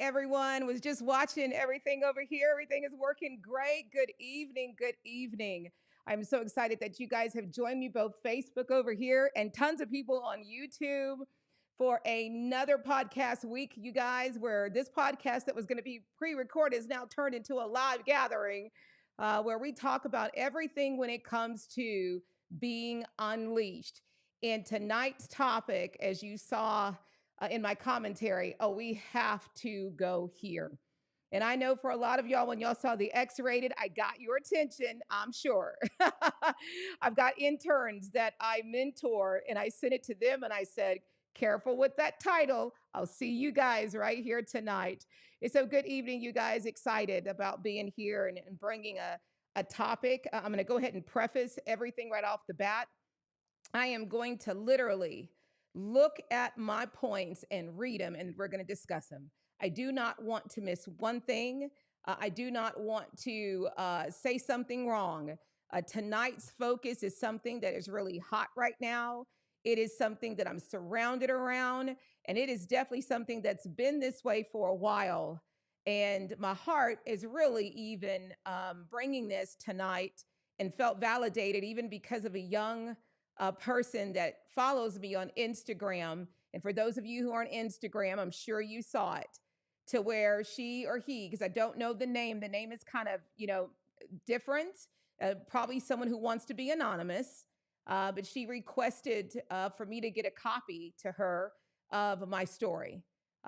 everyone. Was just watching everything over here. Everything is working great. Good evening. Good evening. I'm so excited that you guys have joined me both Facebook over here and tons of people on YouTube for another podcast week, you guys, where this podcast that was going to be pre-recorded is now turned into a live gathering where we talk about everything when it comes to being unleashed. And tonight's topic, as you saw in my commentary, oh, we have to go here. And I know for a lot of y'all, when y'all saw the X rated, I got your attention, I'm sure. I've got interns that I mentor, and I sent it to them and I said, careful with that title. I'll see you guys right here tonight. And so, good evening, you guys. Excited about being here and bringing a topic. I'm going to go ahead and preface everything right off the bat. I am going to literally look at my points and read them, and we're going to discuss them. I do not want to miss one thing. I do not want to say something wrong. Tonight's focus is something that is really hot right now. It is something that I'm surrounded around, and it is definitely something that's been this way for a while. And my heart is really even bringing this tonight and felt validated even because of a young person that follows me on Instagram. And for those of you who are on Instagram, I'm sure you saw it, to where she or he, because I don't know the name is kind of, different, probably someone who wants to be anonymous. But she requested for me to get a copy to her of my story,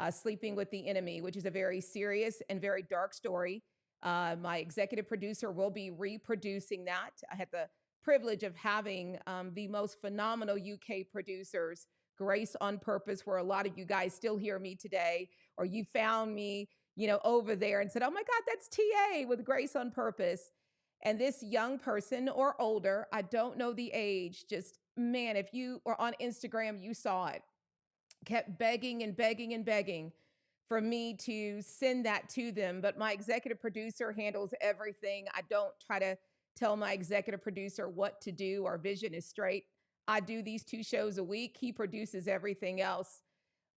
Sleeping with the Enemy, which is a very serious and very dark story. My executive producer will be reproducing that. I had the privilege of having the most phenomenal UK producers, Grace on Purpose, where a lot of you guys still hear me today, or you found me, over there and said, oh my God, that's TA with Grace on Purpose. And this young person or older, I don't know the age, just man, if you were on Instagram, you saw it, kept begging and begging and begging for me to send that to them. But my executive producer handles everything. I don't try to tell my executive producer what to do. Our vision is straight. I do these 2 shows a week. He produces everything else.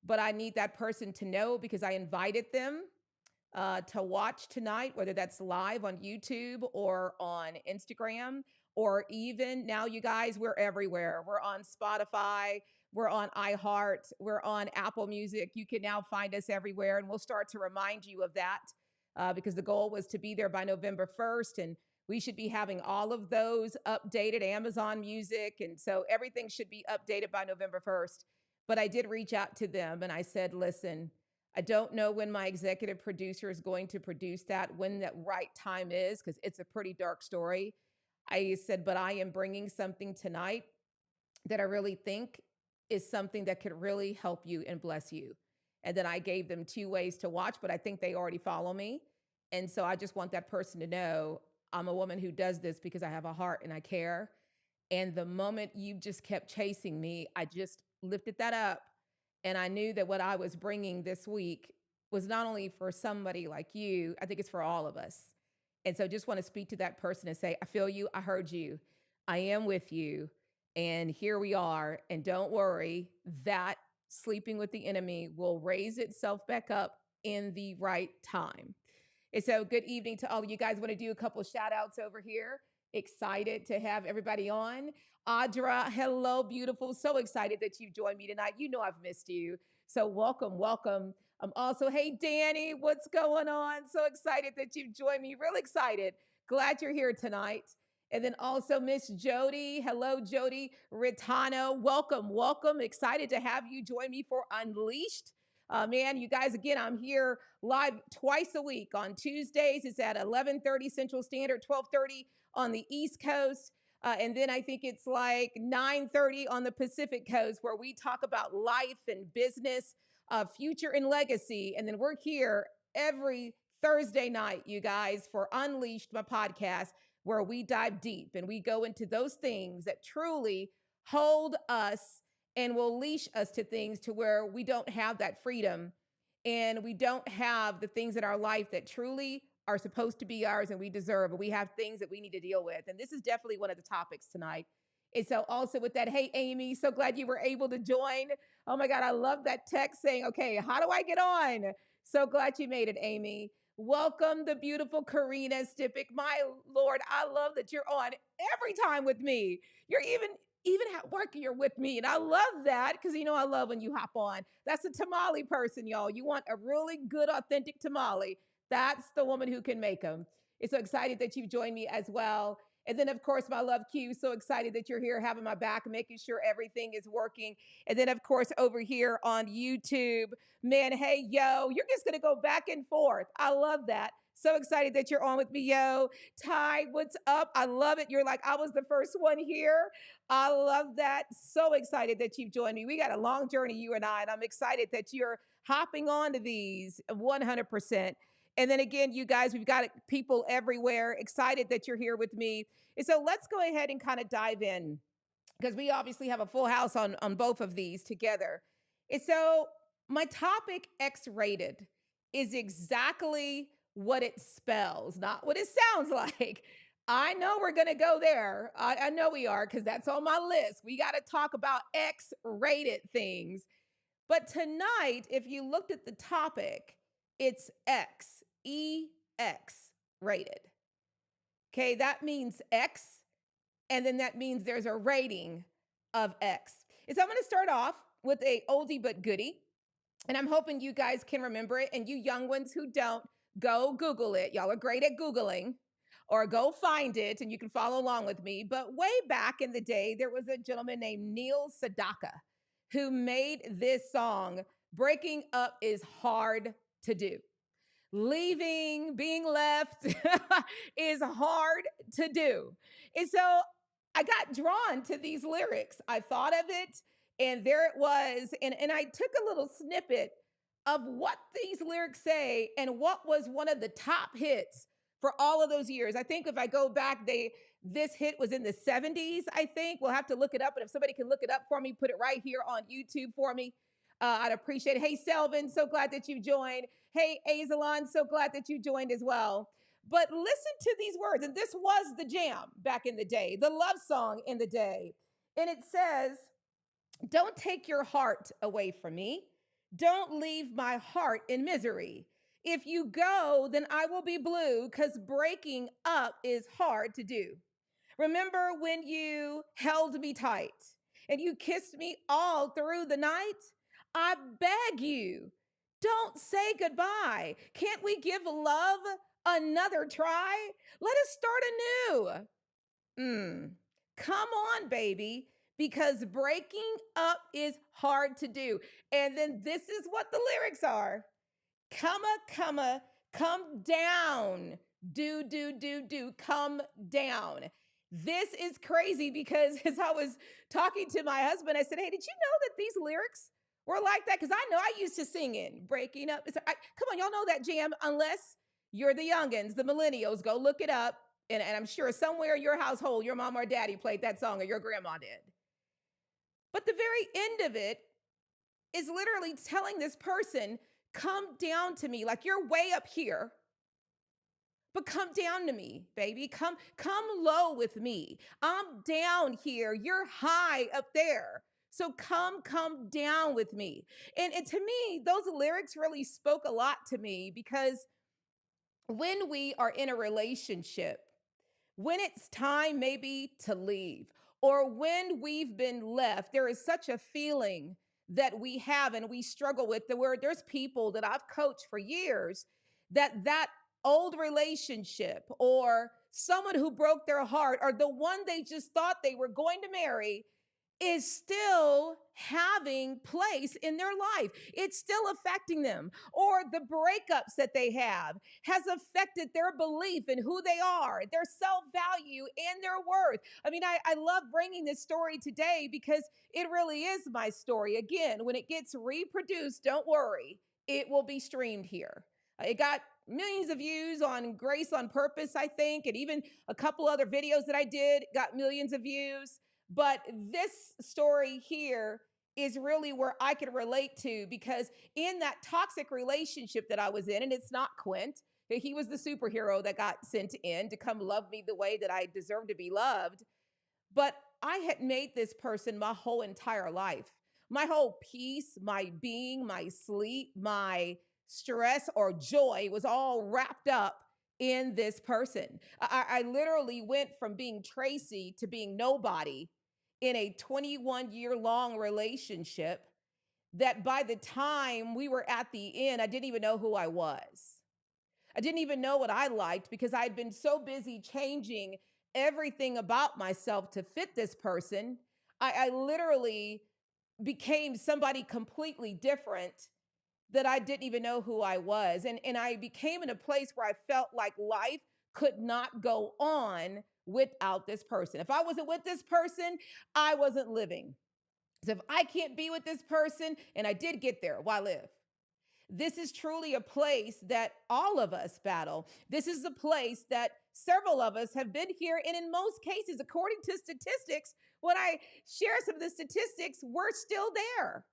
But I need that person to know, because I invited them to watch tonight, whether that's live on YouTube or on Instagram, or even now, you guys, we're everywhere. We're on Spotify, we're on iHeart, we're on Apple Music. You can now find us everywhere, and we'll start to remind you of that because the goal was to be there by November 1st, and we should be having all of those updated, Amazon Music, and so everything should be updated by November 1st. But I did reach out to them and I said, listen, I don't know when my executive producer is going to produce that, when that right time is, because it's a pretty dark story. I said, but I am bringing something tonight that I really think is something that could really help you and bless you. And then I gave them 2 ways to watch, but I think they already follow me. And so I just want that person to know I'm a woman who does this because I have a heart and I care. And the moment you just kept chasing me, I just lifted that up. And I knew that what I was bringing this week was not only for somebody like you, I think it's for all of us. And so just want to speak to that person and say, I feel you. I heard you. I am with you. And here we are. And don't worry, that Sleeping with the Enemy will raise itself back up in the right time. And so good evening to all of you guys. Want to do a couple of shout outs over here. Excited to have everybody on. Audra, hello, beautiful. So excited that you've joined me tonight. You know I've missed you. So welcome, welcome. Also, hey, Danny, what's going on? So excited that you've joined me. Real excited. Glad you're here tonight. And then also Miss Jody. Hello, Jody Ritano. Welcome, welcome. Excited to have you join me for Unleashed. Man, you guys, again, I'm here live twice a week. On Tuesdays, it's at 11:30 Central Standard, 12:30 on the East Coast. And then I think it's like 9:30 on the Pacific Coast, where we talk about life and business, future and legacy. And then we're here every Thursday night, you guys, for Unleashed, my podcast, where we dive deep and we go into those things that truly hold us and will leash us to things to where we don't have that freedom and we don't have the things in our life that truly are supposed to be ours and we deserve, and we have things that we need to deal with. And this is definitely one of the topics tonight. And so also with that, hey, Amy, so glad you were able to join. Oh my God, I love that text saying, okay, how do I get on? So glad you made it, Amy. Welcome, the beautiful Karina Stipik. My Lord, I love that you're on every time with me. You're even at work, you're with me. And I love that because you know I love when you hop on. That's a tamale person, y'all. You want a really good, authentic tamale. That's the woman who can make them. It's so excited that you've joined me as well. And then, of course, my love Q, so excited that you're here having my back, making sure everything is working. And then, of course, over here on YouTube, man, hey, yo, you're just going to go back and forth. I love that. So excited that you're on with me, yo. Ty, what's up? I love it. You're like, I was the first one here. I love that. So excited that you've joined me. We got a long journey, you and I, and I'm excited that you're hopping onto these 100%. And then again, you guys, we've got people everywhere. Excited that you're here with me. And so let's go ahead and kind of dive in because we obviously have a full house on both of these together. And so my topic, X-rated, is exactly what it spells, not what it sounds like. I know we're going to go there. I know we are because that's on my list. We got to talk about X-rated things. But tonight, if you looked at the topic, it's X, E-X rated. Okay, that means X, and then that means there's a rating of X. And so I'm going to start off with a oldie but goodie, and I'm hoping you guys can remember it, and you young ones who don't, go Google it. Y'all are great at Googling, or go find it, and you can follow along with me. But way back in the day, there was a gentleman named Neil Sedaka who made this song, Breaking Up is Hard to Do. Leaving, being left is hard to do. And so I got drawn to these lyrics. I thought of it, and there it was. And I took a little snippet of what these lyrics say and what was one of the top hits for all of those years. I think if I go back, this hit was in the 70s, I think. We'll have to look it up. And if somebody can look it up for me, put it right here on YouTube for me. I'd appreciate it. Hey, Selvin, so glad that you joined. Hey, Azalon, so glad that you joined as well. But listen to these words. And this was the jam back in the day, the love song in the day. And it says, don't take your heart away from me. Don't leave my heart in misery. If you go, then I will be blue because breaking up is hard to do. Remember when you held me tight and you kissed me all through the night? I beg you, don't say goodbye. Can't we give love another try? Let us start anew. Come on, baby, because breaking up is hard to do. And then this is what the lyrics are. Come down. Do, come down. This is crazy because as I was talking to my husband, I said, hey, did you know that these lyrics were like that? Because I know I used to sing it, breaking up. Come on, y'all know that jam, unless you're the youngins, the millennials, go look it up. And I'm sure somewhere in your household, your mom or daddy played that song or your grandma did. But the very end of it is literally telling this person, come down to me, like you're way up here. But come down to me, baby. Come low with me. I'm down here. You're high up there. So come down with me. And to me, those lyrics really spoke a lot to me because when we are in a relationship, when it's time maybe to leave, or when we've been left, there is such a feeling that we have and we struggle with. There's people that I've coached for years that old relationship or someone who broke their heart or the one they just thought they were going to marry is still having place in their life. It's still affecting them. Or the breakups that they have has affected their belief in who they are, their self-value, and their worth. I mean, I love bringing this story today because it really is my story. Again, when it gets reproduced, don't worry, it will be streamed here. It got millions of views on Grace on Purpose, I think, and even a couple other videos that I did got millions of views. But this story here is really where I can relate to because in that toxic relationship that I was in, and it's not Quint, that he was the superhero that got sent in to come love me the way that I deserve to be loved. But I had made this person my whole entire life, my whole peace, my being, my sleep, my stress, or joy was all wrapped up in this person. I literally went from being Tracy to being nobody in a 21-year long relationship that by the time we were at the end, I didn't even know who I was. I didn't even know what I liked because I'd been so busy changing everything about myself to fit this person. I literally became somebody completely different that I didn't even know who I was. And I became in a place where I felt like life could not go on without this person. If I wasn't with this person, I wasn't living. So if I can't be with this person, and I did get there, why live? This is truly a place that all of us battle. This is a place that several of us have been here. And in most cases, according to statistics, when I share some of the statistics, we're still there.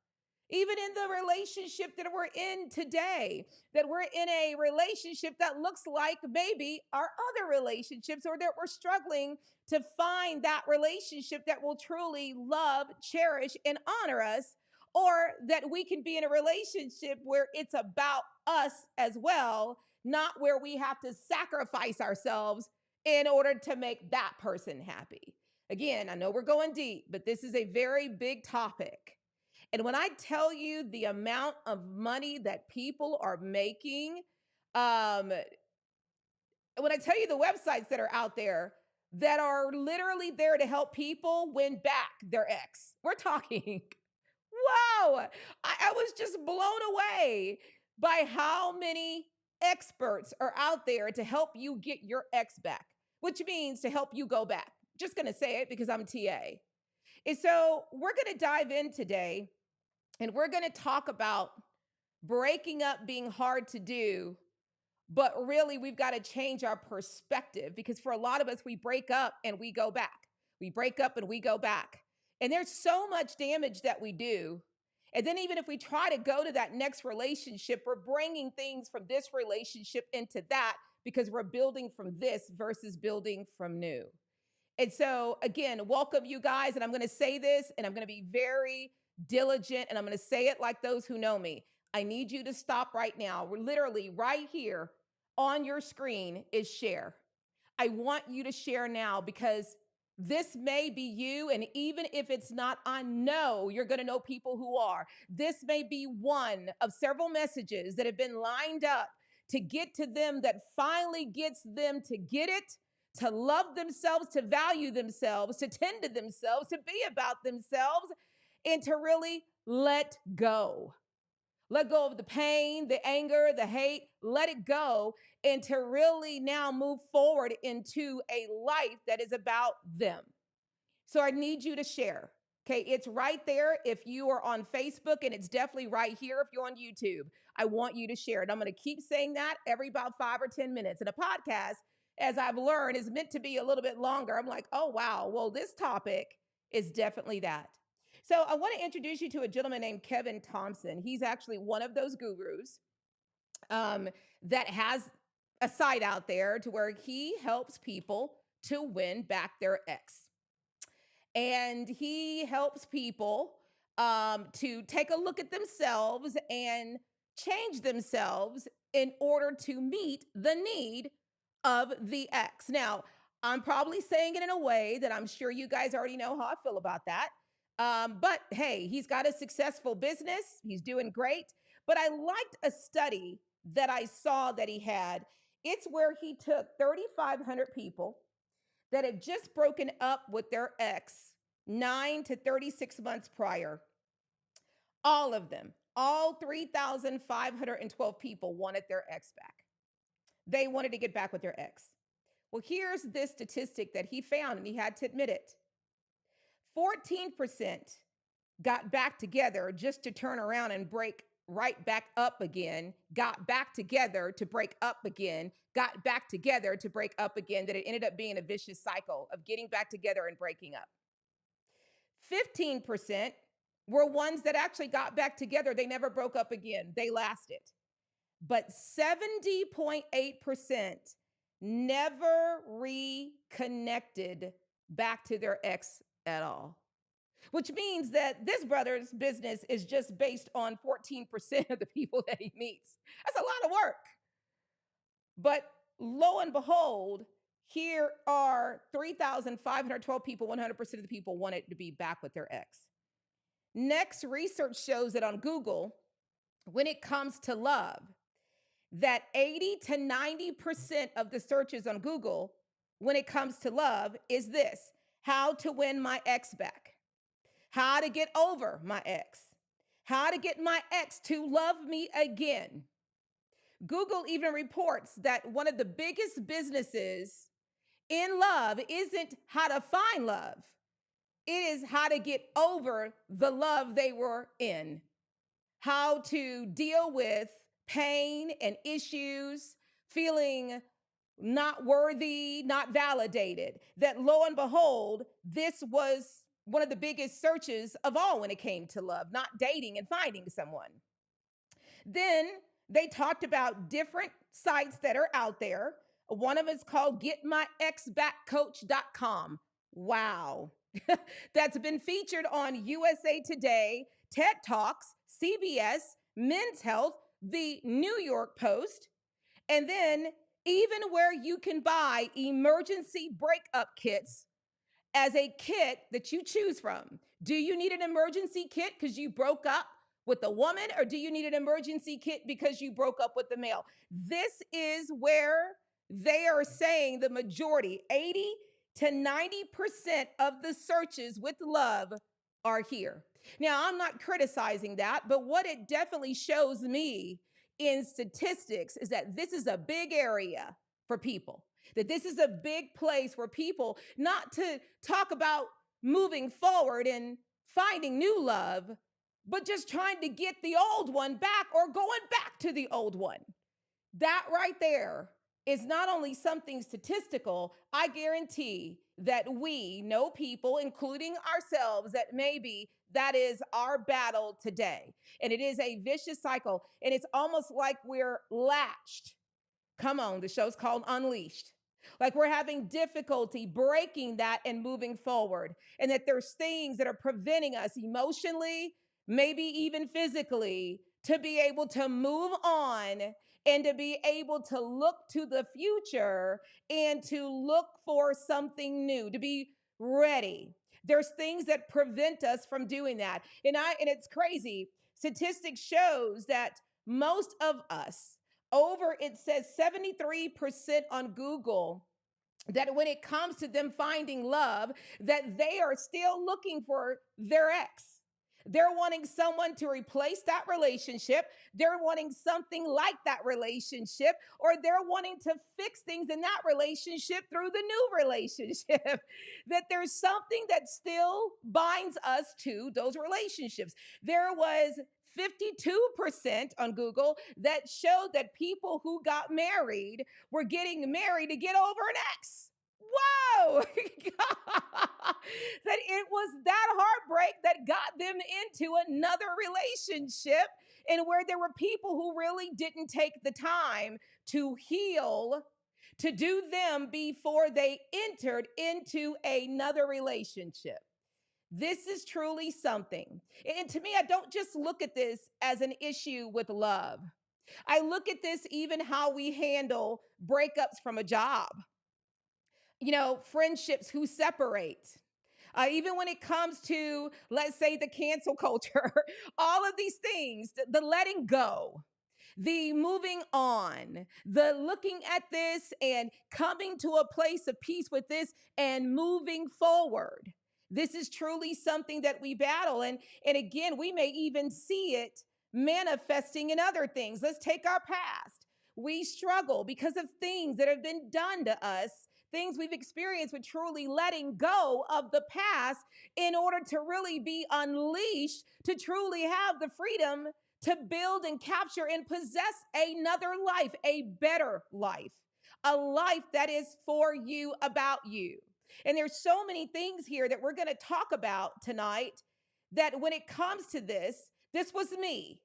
Even in the relationship that we're in today, that we're in a relationship that looks like maybe our other relationships, or that we're struggling to find that relationship that will truly love, cherish, and honor us, or that we can be in a relationship where it's about us as well, not where we have to sacrifice ourselves in order to make that person happy. Again, I know we're going deep, but this is a very big topic. And when I tell you the amount of money that people are making, when I tell you the websites that are out there that are literally there to help people win back their ex, we're talking, whoa, I was just blown away by how many experts are out there to help you get your ex back, which means to help you go back. Just going to say it because I'm TA. And so we're going to dive in today and we're going to talk about breaking up being hard to do, but really we've got to change our perspective because for a lot of us, we break up and we go back. We break up and we go back. And there's so much damage that we do. And then even if we try to go to that next relationship, we're bringing things from this relationship into that because we're building from this versus building from new. And so, again, welcome you guys. And I'm going to say this, and I'm going to be very diligent, and I'm going to say it like those who know me. I need you to stop right now. We're literally right here on your screen is share. I want you to share now because this may be you. And even if it's not, I know you're going to know people who are. This may be one of several messages that have been lined up to get to them that finally gets them to get it, to love themselves, to value themselves, to tend to themselves, to be about themselves, and to really let go. Let go of the pain, the anger, the hate, let it go, and to really now move forward into a life that is about them. So I need you to share. Okay, it's right there if you are on Facebook, and it's definitely right here if you're on YouTube. I want you to share it. I'm going to keep saying that every about 5 or 10 minutes. And a podcast, as I've learned, is meant to be a little bit longer. I'm like, oh, wow, well, this topic is definitely that. So I want to introduce you to a gentleman named Kevin Thompson. He's actually one of those gurus that has a site out there to where he helps people to win back their ex. And he helps people to take a look at themselves and change themselves in order to meet the need of the ex. Now, I'm probably saying it in a way that I'm sure you guys already know how I feel about that. But hey, he's got a successful business. He's doing great. But I liked a study that I saw that he had. It's where he took 3,500 people that had just broken up with their ex 9 to 36 months prior. All of them, all 3,512 people wanted their ex back. They wanted to get back with their ex. Well, here's this statistic that he found, and he had to admit it. 14% got back together just to turn around and break right back up again, got back together to break up again, got back together to break up again, that it ended up being a vicious cycle of getting back together and breaking up. 15% were ones that actually got back together. They never broke up again. They lasted. But 70.8% never reconnected back to their ex at all. which means that this brother's business is just based on 14% of the people that he meets. That's a lot of work. But lo and behold, here are 3,512 people, 100% of the people wanted to be back with their ex. Next, research shows that on Google, when it comes to love, that 80 to 90% of the searches on Google, when it comes to love, is this: how to win my ex back, how to get over my ex, how to get my ex to love me again. Google even reports that one of the biggest businesses in love isn't how to find love, it is how to get over the love they were in, how to deal with pain and issues, feeling not worthy, not validated. That lo and behold, this was one of the biggest searches of all when it came to love, not dating and finding someone. Then they talked about different sites that are out there. One of them is called getmyexbackcoach.com. Wow. That's been featured on USA Today, TED Talks, CBS, Men's Health, the New York Post, and then even where you can buy emergency breakup kits as a kit that you choose from. Do you need an emergency kit because you broke up with a woman, or do you need an emergency kit because you broke up with the male? This is where they are saying the majority, 80 to 90% of the searches with love are here. Now, I'm not criticizing that, but what it definitely shows me in statistics is that this is a big area for people, that this is a big place for people not to talk about moving forward and finding new love, but just trying to get the old one back or going back to the old one. That right there is not only something statistical, I guarantee that we know people, including ourselves, that maybe that is our battle today. And it is a vicious cycle. And it's almost like we're latched. Come on, the show's called Unleashed. Like we're having difficulty breaking that and moving forward. And that there's things that are preventing us emotionally, maybe even physically, to be able to move on and to be able to look to the future and to look for something new, to be ready. There's things that prevent us from doing that. And it's crazy. Statistics shows that most of us, it says 73% on Google, that when it comes to them finding love, that they are still looking for their ex. They're wanting someone to replace that relationship. They're wanting something like that relationship, or they're wanting to fix things in that relationship through the new relationship. That there's something that still binds us to those relationships. There was 52% on Google that showed that people who got married were getting married to get over an ex. Whoa! That it was that heartbreak that got them into another relationship, and where there were people who really didn't take the time to heal, to do them before they entered into another relationship. This is truly something. And to me, I don't just look at this as an issue with love. I look at this even how we handle breakups from a job, friendships who separate. Even when it comes to, let's say, the cancel culture, all of these things, the letting go, the moving on, the looking at this and coming to a place of peace with this and moving forward. This is truly something that we battle. And again, we may even see it manifesting in other things. Let's take our past. We struggle because of things that have been done to us, things we've experienced, with truly letting go of the past in order to really be unleashed, to truly have the freedom to build and capture and possess another life, a better life, a life that is for you, about you. And there's so many things here that we're going to talk about tonight, that when it comes to this was me.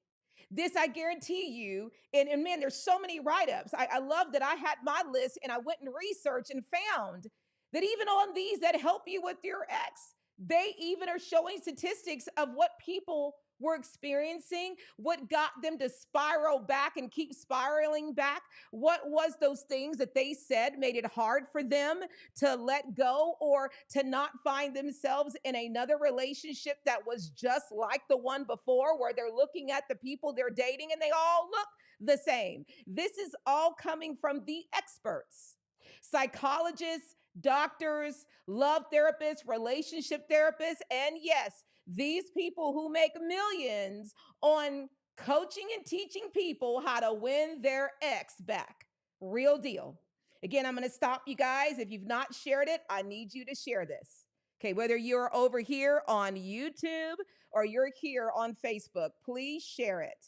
This, I guarantee you, and man, there's so many write-ups. I love that I had my list and I went and researched and found that even on these that help you with your ex, They even are showing statistics of what people were experiencing, what got them to spiral back and keep spiraling back. What was those things that they said made it hard for them to let go or to not find themselves in another relationship that was just like the one before, where they're looking at the people they're dating and they all look the same. This is all coming from the experts, psychologists, doctors, love therapists, relationship therapists, and yes, these people who make millions on coaching and teaching people how to win their ex back. Real deal. Again, I'm going to stop you guys. If you've not shared it, I need you to share this. Okay, whether you're over here on YouTube or you're here on Facebook, please share it.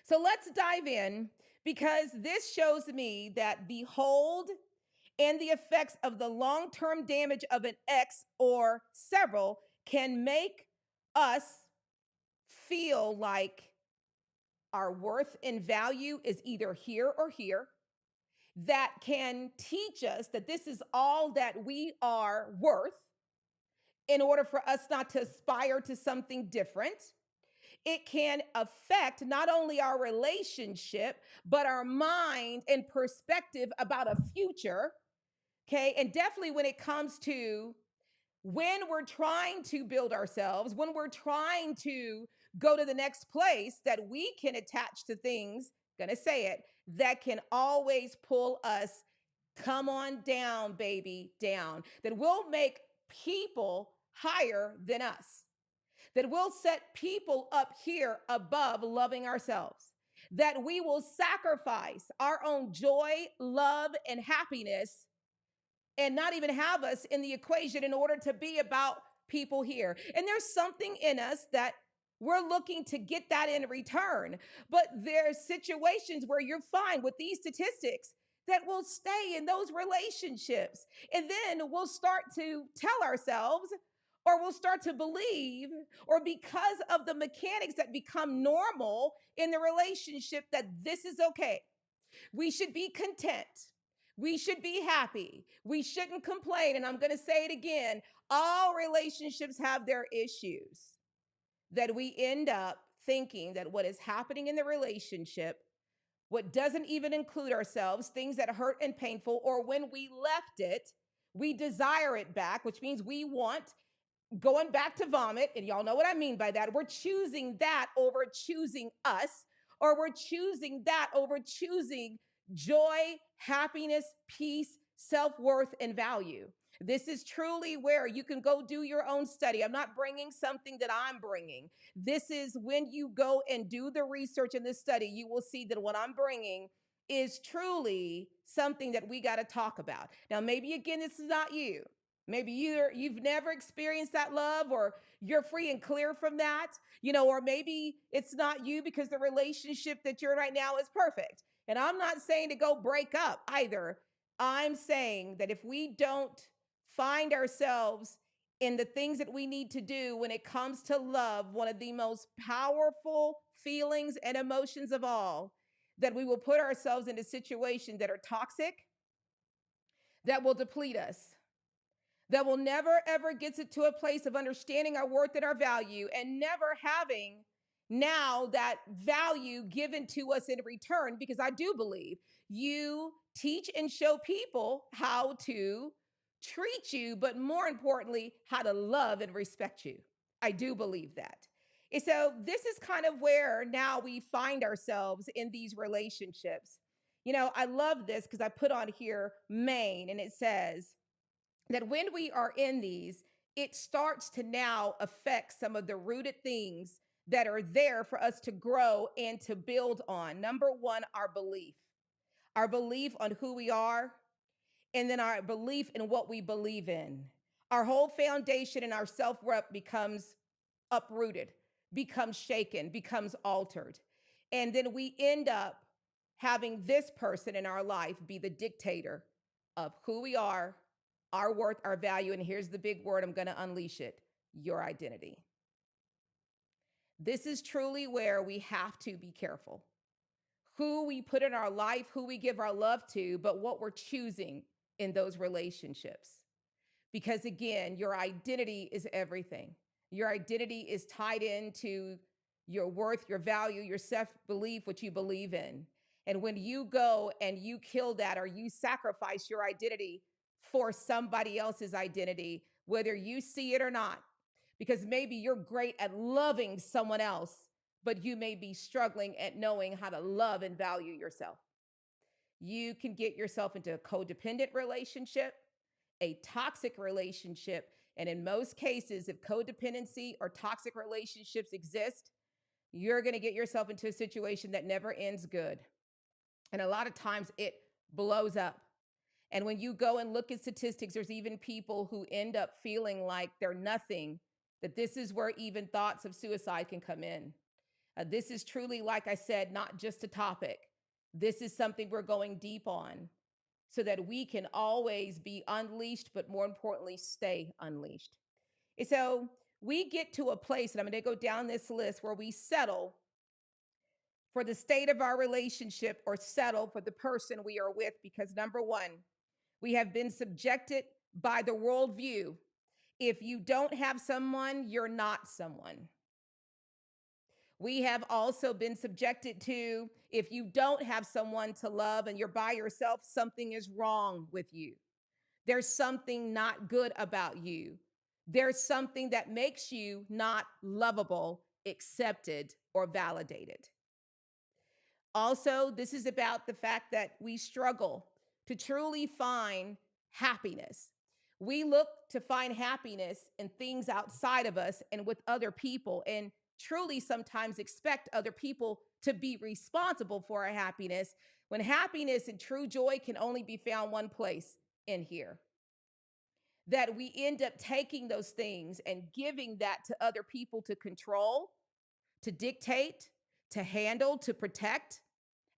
So let's dive in, because this shows me that the hold and the effects of the long term damage of an ex or several can make us feel like our worth and value is either here or here. That can teach us that this is all that we are worth in order for us not to aspire to something different. It can affect not only our relationship, but our mind and perspective about a future. Okay. And definitely when it comes to when we're trying to build ourselves, when we're trying to go to the next place, that we can attach to things, gonna say it, that can always pull us, come on down, baby, down, that will make people higher than us, that will set people up here above loving ourselves, that we will sacrifice our own joy, love, and happiness and not even have us in the equation in order to be about people here. And there's something in us that we're looking to get that in return. But there's situations where you're fine with these statistics that will stay in those relationships. And then we'll start to tell ourselves, or we'll start to believe, or because of the mechanics that become normal in the relationship, that this is okay. We should be content. We should be happy. We shouldn't complain. And I'm going to say it again. All relationships have their issues. That we end up thinking that what is happening in the relationship, what doesn't even include ourselves, things that hurt and painful, or when we left it, we desire it back, which means we want going back to vomit. And y'all know what I mean by that. We're choosing that over choosing us, or we're choosing that over choosing joy, happiness, peace, self-worth, and value. This is truly where you can go do your own study. I'm not bringing something that I'm bringing. This is when you go and do the research in this study, you will see that what I'm bringing is truly something that we got to talk about. Now, maybe again, this is not you. Maybe you've never experienced that love, or you're free and clear from that, or maybe it's not you because the relationship that you're in right now is perfect. And I'm not saying to go break up either. I'm saying that if we don't find ourselves in the things that we need to do when it comes to love, one of the most powerful feelings and emotions of all, that we will put ourselves into situations that are toxic, that will deplete us, that will never, ever get us to a place of understanding our worth and our value, and never having now that value given to us in return. Because I do believe you teach and show people how to treat you, but more importantly, how to love and respect you. I do believe that. And so this is kind of where now we find ourselves in these relationships. I love this because I put on here Maine, and it says that when we are in these, it starts to now affect some of the rooted things that are there for us to grow and to build on. Number one, our belief on who we are, and then our belief in what we believe in. Our whole foundation and our self-worth becomes uprooted, becomes shaken, becomes altered. And then we end up having this person in our life be the dictator of who we are, our worth, our value, and here's the big word, I'm going to unleash it, your identity. This is truly where we have to be careful. Who we put in our life, who we give our love to, but what we're choosing in those relationships. Because again, your identity is everything. Your identity is tied into your worth, your value, your self belief, what you believe in. And when you go and you kill that or you sacrifice your identity for somebody else's identity, whether you see it or not, because maybe you're great at loving someone else, but you may be struggling at knowing how to love and value yourself. You can get yourself into a codependent relationship, a toxic relationship. And in most cases, if codependency or toxic relationships exist, you're going to get yourself into a situation that never ends good. And a lot of times it blows up. And when you go and look at statistics, there's even people who end up feeling like they're nothing, that this is where even thoughts of suicide can come in. This is truly, like I said, not just a topic. This is something we're going deep on so that we can always be unleashed, but more importantly, stay unleashed. And so we get to a place, and I'm going to go down this list, where we settle for the state of our relationship or settle for the person we are with because number one, we have been subjected by the worldview. If you don't have someone, you're not someone. We have also been subjected to, if you don't have someone to love and you're by yourself, something is wrong with you. There's something not good about you. There's something that makes you not lovable, accepted, or validated. Also, this is about the fact that we struggle to truly find happiness. We look to find happiness in things outside of us and with other people, and truly sometimes expect other people to be responsible for our happiness, when happiness and true joy can only be found one place, in here. That we end up taking those things and giving that to other people to control, to dictate, to handle, to protect,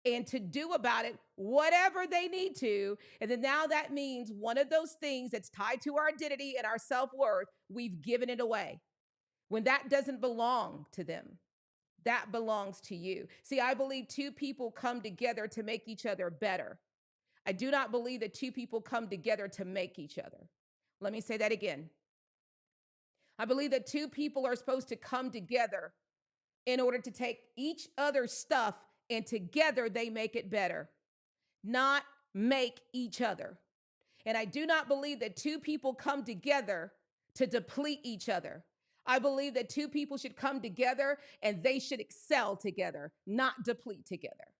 and to do about it whatever they need to. And then now that means one of those things that's tied to our identity and our self-worth, we've given it away when that doesn't belong to them. That belongs to you. See, I believe two people come together to make each other better. I do not believe that two people come together to make each other. Let me say that again. I believe that two people are supposed to come together in order to take each other's stuff and together they make it better, not make each other. And I do not believe that two people come together to deplete each other. I believe that two people should come together and they should excel together, not deplete together.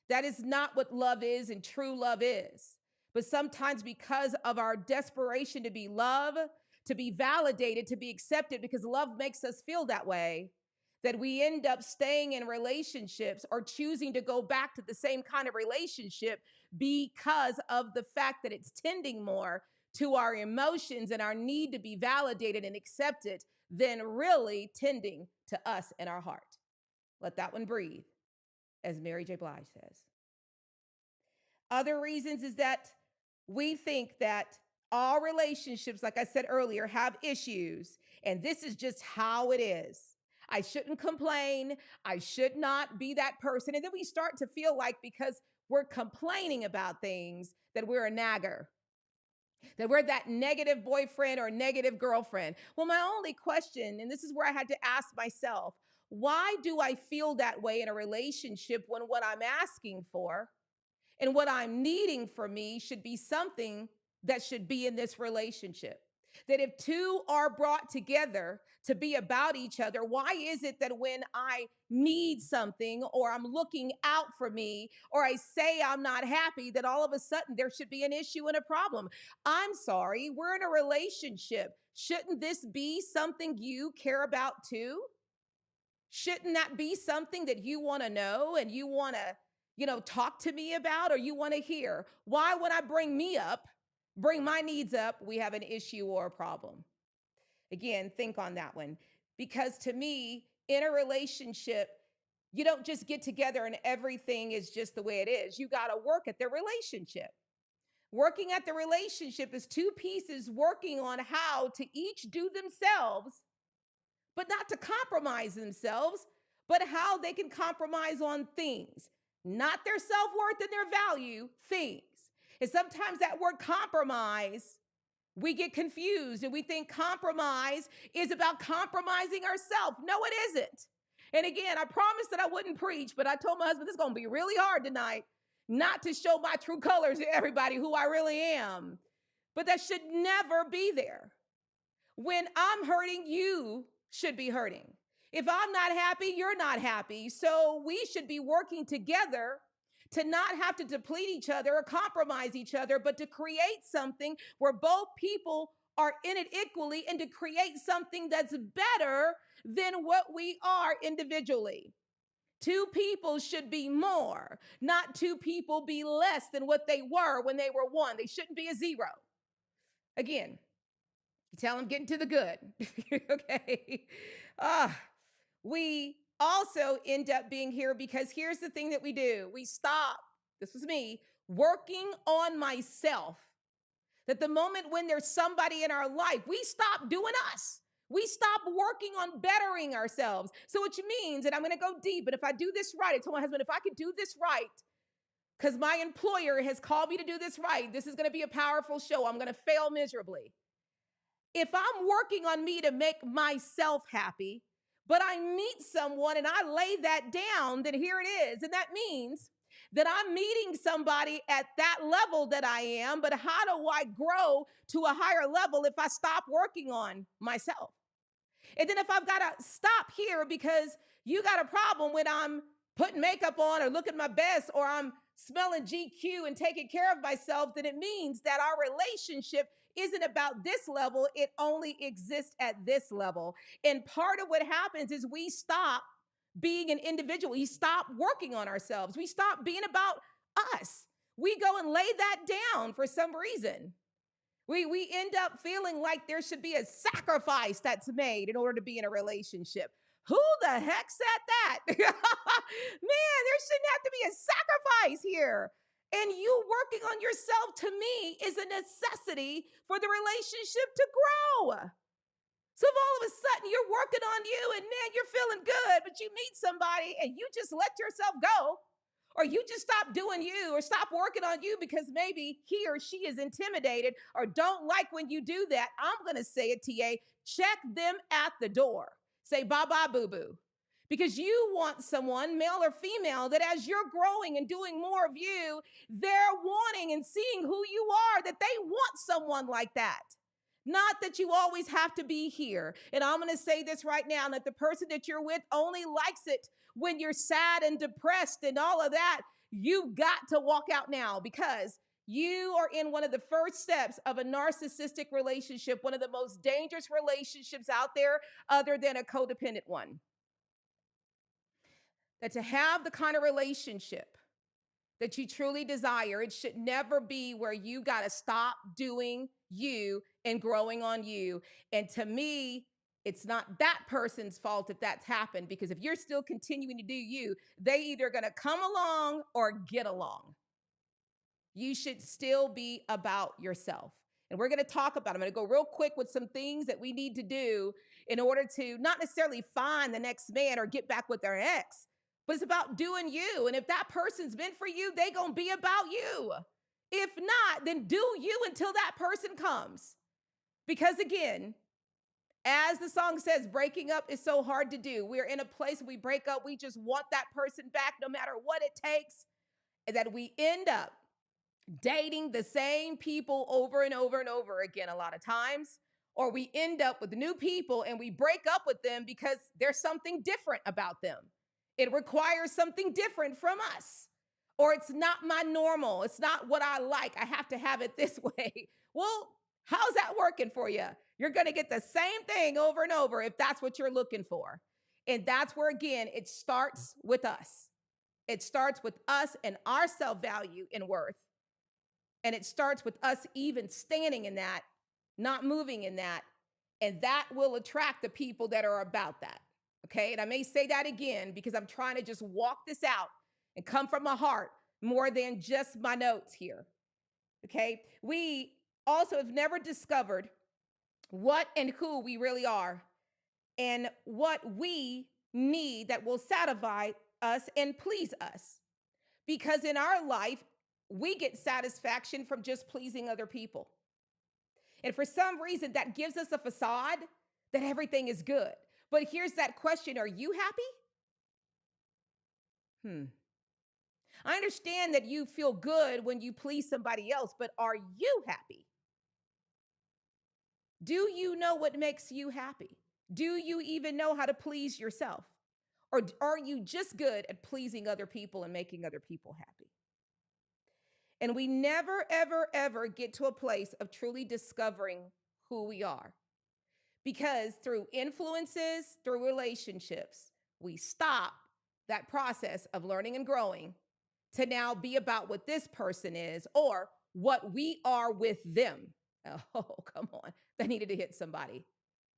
That is not what love is and true love is. But sometimes because of our desperation to be loved, to be validated, to be accepted, because love makes us feel that way, that we end up staying in relationships or choosing to go back to the same kind of relationship because of the fact that it's tending more to our emotions and our need to be validated and accepted than really tending to us and our heart. Let that one breathe, as Mary J. Blige says. Other reasons is that we think that all relationships, like I said earlier, have issues, and this is just how it is. I shouldn't complain. I should not be that person. And then we start to feel like because we're complaining about things that we're a nagger, that we're that negative boyfriend or negative girlfriend. Well, my only question, and this is where I had to ask myself, why do I feel that way in a relationship when what I'm asking for and what I'm needing for me should be something that should be in this relationship? That if two are brought together to be about each other, why is it that when I need something or I'm looking out for me or I say I'm not happy, that all of a sudden there should be an issue and a problem? I'm sorry, we're in a relationship. Shouldn't this be something you care about too? Shouldn't that be something that you want to know and you want to, talk to me about, or you want to hear? Why, when I bring my needs up, we have an issue or a problem? Again, think on that one. Because to me, in a relationship, you don't just get together and everything is just the way it is. You got to work at the relationship. Working at the relationship is two pieces working on how to each do themselves, but not to compromise themselves, but how they can compromise on things, not their self-worth and their value, things. And sometimes that word compromise We get confused and we think compromise is about compromising ourselves. No, it isn't. And again, I promised that I wouldn't preach, but I told my husband this is going to be really hard tonight not to show my true colors to everybody who I really am. But that should never be there. When I'm hurting, you should be hurting. If I'm not happy, you're not happy. So we should be working together to not have to deplete each other or compromise each other, but to create something where both people are in it equally and to create something that's better than what we are individually. Two people should be more, not two people be less than what they were when they were one. They shouldn't be a zero. Again, you tell them getting to the good. Okay. We also end up being here because here's the thing that we do. We stop, this was me, working on myself. That the moment when there's somebody in our life, we stop doing us. We stop working on bettering ourselves. So which means, and I'm going to go deep, but if I do this right, I told my husband, if I could do this right, because my employer has called me to do this right, this is going to be a powerful show. I'm going to fail miserably. If I'm working on me to make myself happy, but I meet someone and I lay that down, then here it is. And that means that I'm meeting somebody at that level that I am, but how do I grow to a higher level if I stop working on myself? And then if I've got to stop here because you got a problem when I'm putting makeup on or looking my best or I'm smelling GQ and taking care of myself, then it means that our relationship isn't about this level. It only exists at this level. And part of what happens is we stop being an individual. We stop working on ourselves. We stop being about us. We go and lay that down for some reason. We end up feeling like there should be a sacrifice that's made in order to be in a relationship. Who the heck said that? Man, there shouldn't have to be a sacrifice here. And you working on yourself, to me, is a necessity for the relationship to grow. So if all of a sudden you're working on you and man, you're feeling good, but you meet somebody and you just let yourself go, or you just stop doing you or stop working on you because maybe he or she is intimidated or don't like when you do that, I'm going to say it, TA, check them at the door. Say bye-bye, boo-boo. Because you want someone, male or female, that as you're growing and doing more of you, they're wanting and seeing who you are, that they want someone like that. Not that you always have to be here. And I'm going to say this right now, that the person that you're with only likes it when you're sad and depressed and all of that. You've got to walk out now because you are in one of the first steps of a narcissistic relationship, one of the most dangerous relationships out there other than a codependent one. That to have the kind of relationship that you truly desire, it should never be where you got to stop doing you and growing on you. And to me, it's not that person's fault if that's happened, because if you're still continuing to do you, they either going to come along or get along. You should still be about yourself. And we're going to talk about, I'm going to go real quick with some things that we need to do in order to not necessarily find the next man or get back with their ex, but it's about doing you. And if that person's meant for you, they going to be about you. If not, then do you until that person comes. Because again, as the song says, breaking up is so hard to do. We're in a place where we break up. We just want that person back no matter what it takes. And that we end up dating the same people over and over and over again a lot of times. Or we end up with new people and we break up with them because there's something different about them. It requires something different from us. Or it's not my normal. It's not what I like. I have to have it this way. Well, how's that working for you? You're going to get the same thing over and over if that's what you're looking for. And that's where, again, it starts with us. It starts with us and our self-value and worth. And it starts with us even standing in that, not moving in that. And that will attract the people that are about that. Okay, and I may say that again because I'm trying to just walk this out and come from my heart more than just my notes here. Okay, we also have never discovered what and who we really are and what we need that will satisfy us and please us. Because in our life, we get satisfaction from just pleasing other people. And for some reason, that gives us a facade that everything is good. But here's that question: are you happy? I understand that you feel good when you please somebody else, but are you happy? Do you know what makes you happy? Do you even know how to please yourself? Or are you just good at pleasing other people and making other people happy? And we never, ever, ever get to a place of truly discovering who we are. Because through influences, through relationships, we stop that process of learning and growing to now be about what this person is or what we are with them. Oh, come on. That needed to hit somebody.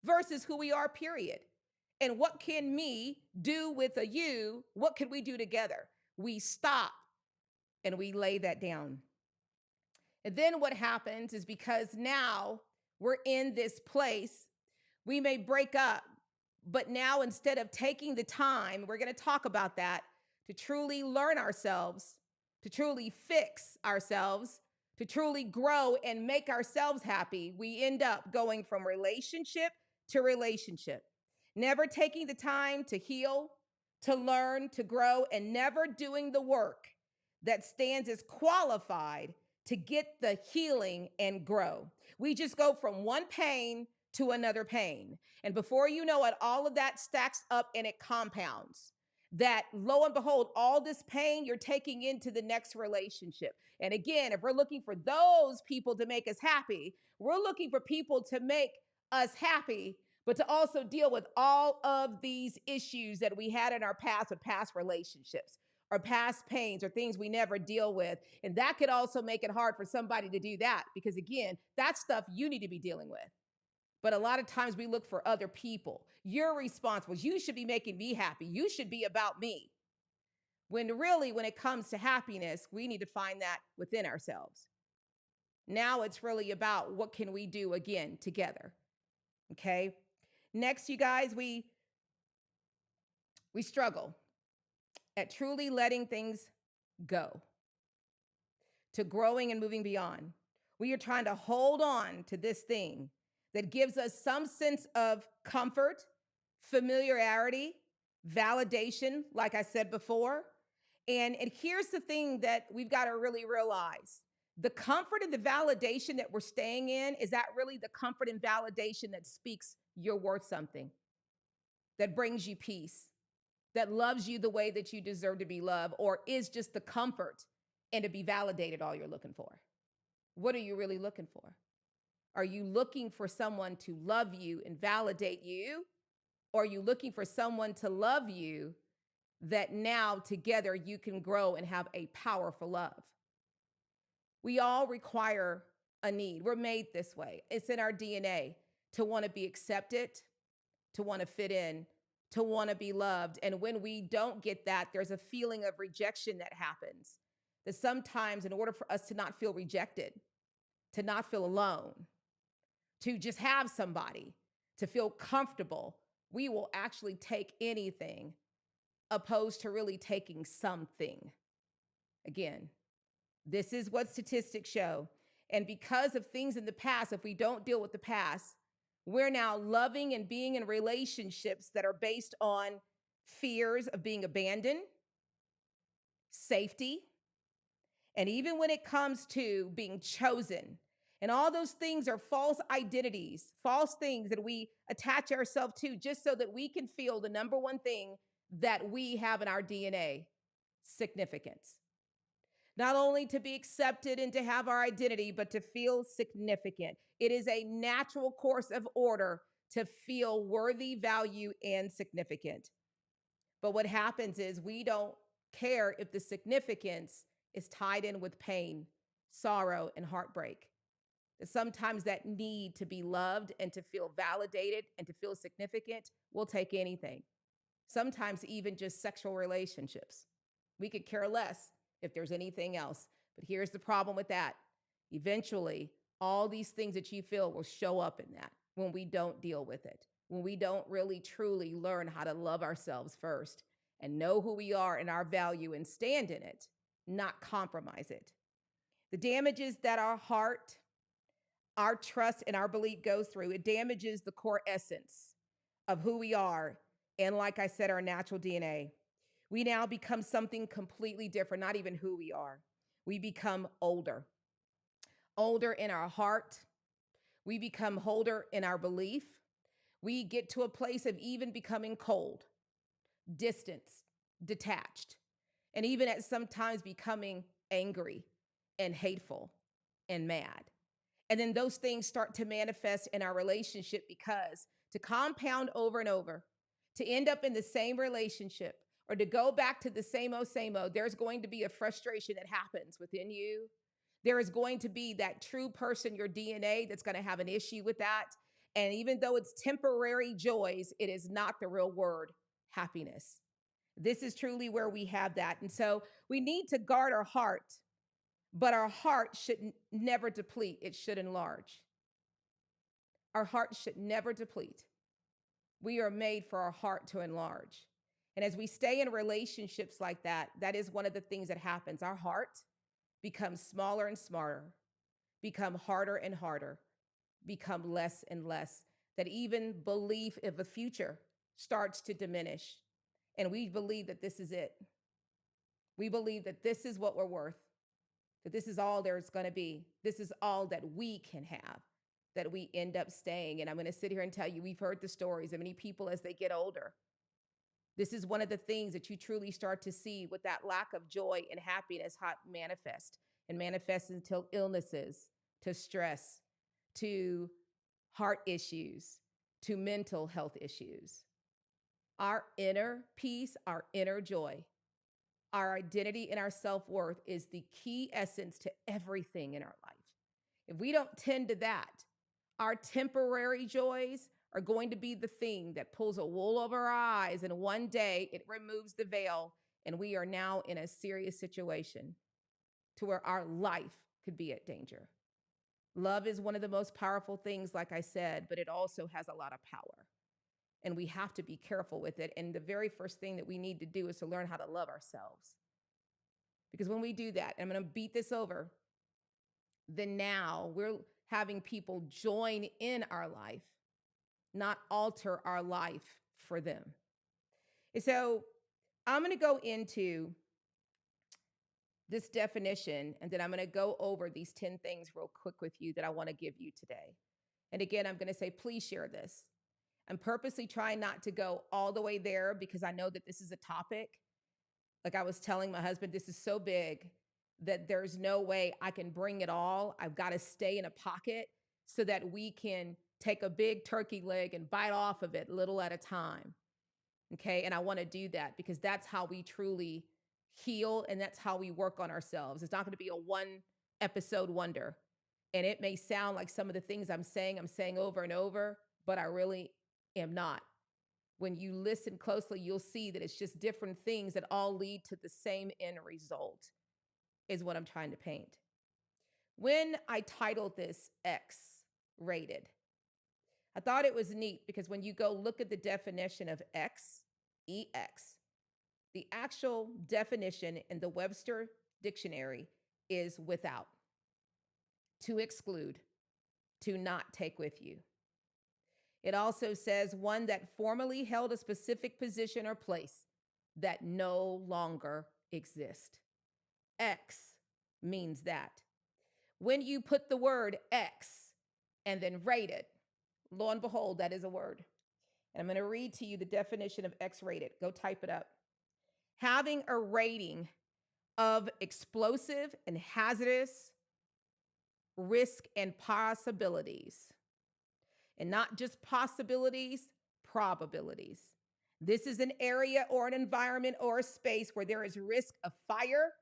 Versus who we are, period. And what can me do with a you? What can we do together? We stop and we lay that down. And then what happens is, because now we're in this place, we may break up, but now instead of taking the time, we're going to talk about that, to truly learn ourselves, to truly fix ourselves, to truly grow and make ourselves happy, we end up going from relationship to relationship, never taking the time to heal, to learn, to grow, and never doing the work that stands as qualified to get the healing and grow. We just go from one pain to another pain. And before you know it, all of that stacks up and it compounds. That lo and behold, all this pain you're taking into the next relationship. And again, if we're looking for those people to make us happy, we're looking for people to make us happy, but to also deal with all of these issues that we had in our past with past relationships, or past pains, or things we never deal with. And that could also make it hard for somebody to do that, because again, that's stuff you need to be dealing with. But a lot of times we look for other people. You're responsible. You should be making me happy. You should be about me. When really, when it comes to happiness, we need to find that within ourselves. Now it's really about what can we do again together. Okay. Next, you guys, we struggle at truly letting things go, to growing and moving beyond. We are trying to hold on to this thing that gives us some sense of comfort, familiarity, validation, like I said before. And here's the thing that we've got to really realize. The comfort and the validation that we're staying in, is that really the comfort and validation that speaks you're worth something, that brings you peace, that loves you the way that you deserve to be loved, or is just the comfort and to be validated all you're looking for? What are you really looking for? Are you looking for someone to love you and validate you? Or are you looking for someone to love you that now together you can grow and have a powerful love? We all require a need. We're made this way. It's in our DNA to want to be accepted, to want to fit in, to want to be loved. And when we don't get that, there's a feeling of rejection that happens. That sometimes, in order for us to not feel rejected, to not feel alone, to just have somebody, to feel comfortable, we will actually take anything opposed to really taking something. Again, this is what statistics show. And because of things in the past, if we don't deal with the past, we're now loving and being in relationships that are based on fears of being abandoned, safety, and even when it comes to being chosen. And all those things are false identities, false things that we attach ourselves to just so that we can feel the number one thing that we have in our DNA: significance. Not only to be accepted and to have our identity, but to feel significant. It is a natural course of order to feel worthy, value, and significant. But what happens is we don't care if the significance is tied in with pain, sorrow, and heartbreak. That sometimes that need to be loved and to feel validated and to feel significant will take anything. Sometimes even just sexual relationships. We could care less if there's anything else. But here's the problem with that. Eventually, all these things that you feel will show up in that when we don't deal with it, when we don't really truly learn how to love ourselves first and know who we are and our value and stand in it, not compromise it. The damages that our heart, our trust and our belief goes through, it damages the core essence of who we are. And like I said, our natural DNA. We now become something completely different, not even who we are. We become older in our heart. We become older in our belief. We get to a place of even becoming cold, distanced, detached, and even at sometimes becoming angry and hateful and mad. And then those things start to manifest in our relationship because to compound over and over, to end up in the same relationship or to go back to the same old, there's going to be a frustration that happens within you. There is going to be that true person, your DNA, that's going to have an issue with that. And even though it's temporary joys, it is not the real word happiness. This is truly where we have that. And so we need to guard our heart, but our heart should never deplete, it should enlarge. Our heart should never deplete. We are made for our heart to enlarge. And as we stay in relationships like that, that is one of the things that happens. Our heart becomes smaller and smaller, become harder and harder, become less and less. That even belief of a future starts to diminish. And we believe that this is it. We believe that this is what we're worth, that this is all there's going to be. This is all that we can have, that we end up staying. And I'm going to sit here and tell you, we've heard the stories of many people as they get older. This is one of the things that you truly start to see with that lack of joy and happiness how it manifests until illnesses, to stress, to heart issues, to mental health issues. Our inner peace, our inner joy, our identity and our self-worth is the key essence to everything in our life. If we don't tend to that, our temporary joys are going to be the thing that pulls a wool over our eyes, and one day it removes the veil, and we are now in a serious situation to where our life could be at danger. Love is one of the most powerful things, like I said, but it also has a lot of power, and we have to be careful with it. And the very first thing that we need to do is to learn how to love ourselves. Because when we do that, and I'm going to beat this over, then now we're having people join in our life, not alter our life for them. And so I'm going to go into this definition, and then I'm going to go over these 10 things real quick with you that I want to give you today. And again, I'm going to say, please share this. I'm purposely trying not to go all the way there because I know that this is a topic. Like I was telling my husband, this is so big that there's no way I can bring it all. I've got to stay in a pocket so that we can take a big turkey leg and bite off of it little at a time. Okay. And I want to do that because that's how we truly heal and that's how we work on ourselves. It's not going to be a one episode wonder. And it may sound like some of the things I'm saying over and over, but I really am not. When you listen closely, you'll see that it's just different things that all lead to the same end result, is what I'm trying to paint. When I titled this X rated, I thought it was neat because when you go look at the definition of X, EX, the actual definition in the Webster dictionary is without, to exclude, to not take with you. It also says one that formerly held a specific position or place that no longer exists. X means that. When you put the word X and then rate it, lo and behold, that is a word. And I'm going to read to you the definition of X rated. Go type it up. Having a rating of explosive and hazardous risk and possibilities. And not just possibilities, probabilities. This is an area or an environment or a space where there is risk of fire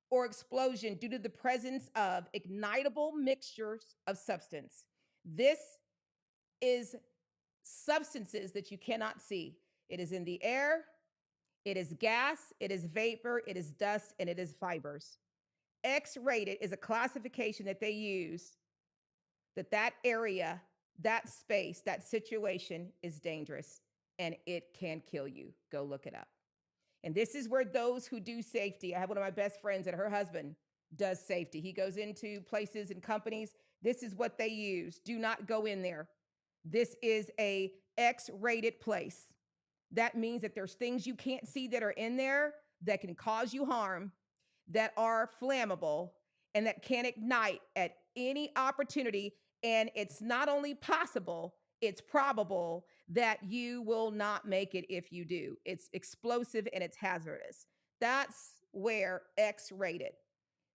or explosion due to the presence of ignitable mixtures of substance. This is substances that you cannot see. It is in the air, it is gas, it is vapor, it is dust, and it is fibers. X-rated is a classification that they use that area, that space, that situation is dangerous and it can kill you. Go look it up. And this is where those who do safety, I have one of my best friends and her husband does safety. He goes into places and companies This is what they use. Do not go in there. This is a X-rated place. That means that there's things you can't see that are in there that can cause you harm, that are flammable, and that can ignite at any opportunity. And it's not only possible, it's probable that you will not make it if you do. It's explosive and it's hazardous. That's where X rated.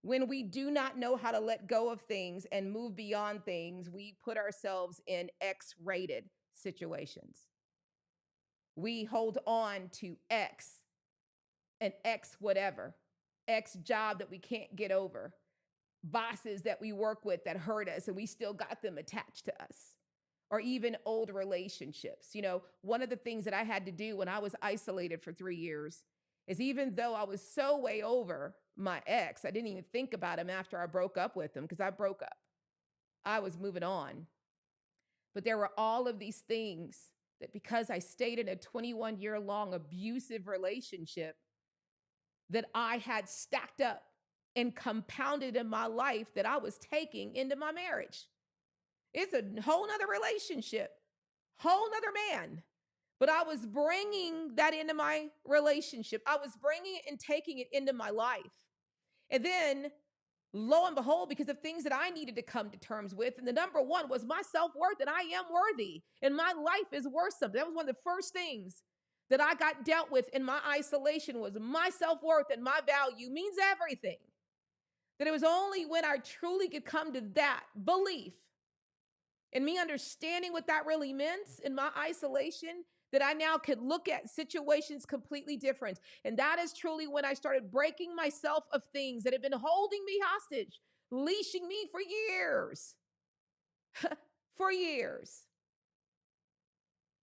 When we do not know how to let go of things and move beyond things, we put ourselves in X rated situations. We hold on to X, an X whatever, X job that we can't get over, bosses that we work with that hurt us and we still got them attached to us, or even old relationships. You know, one of the things that I had to do when I was isolated for 3 years is, even though I was so way over my ex, I didn't even think about him after I broke up with him because I broke up. I was moving on. But there were all of these things that, because I stayed in a 21-year long abusive relationship, that I had stacked up and compounded in my life, that I was taking into my marriage. It's a whole nother relationship, whole nother man. But I was bringing that into my relationship. I was bringing it and taking it into my life. And then, lo and behold, because of things that I needed to come to terms with, and the number one was my self-worth, and I am worthy, and my life is worth something. That was one of the first things that I got dealt with in my isolation, was my self-worth and my value means everything. That it was only when I truly could come to that belief and me understanding what that really meant in my isolation, that I now could look at situations completely different. And that is truly when I started breaking myself of things that had been holding me hostage, leashing me for years. For years.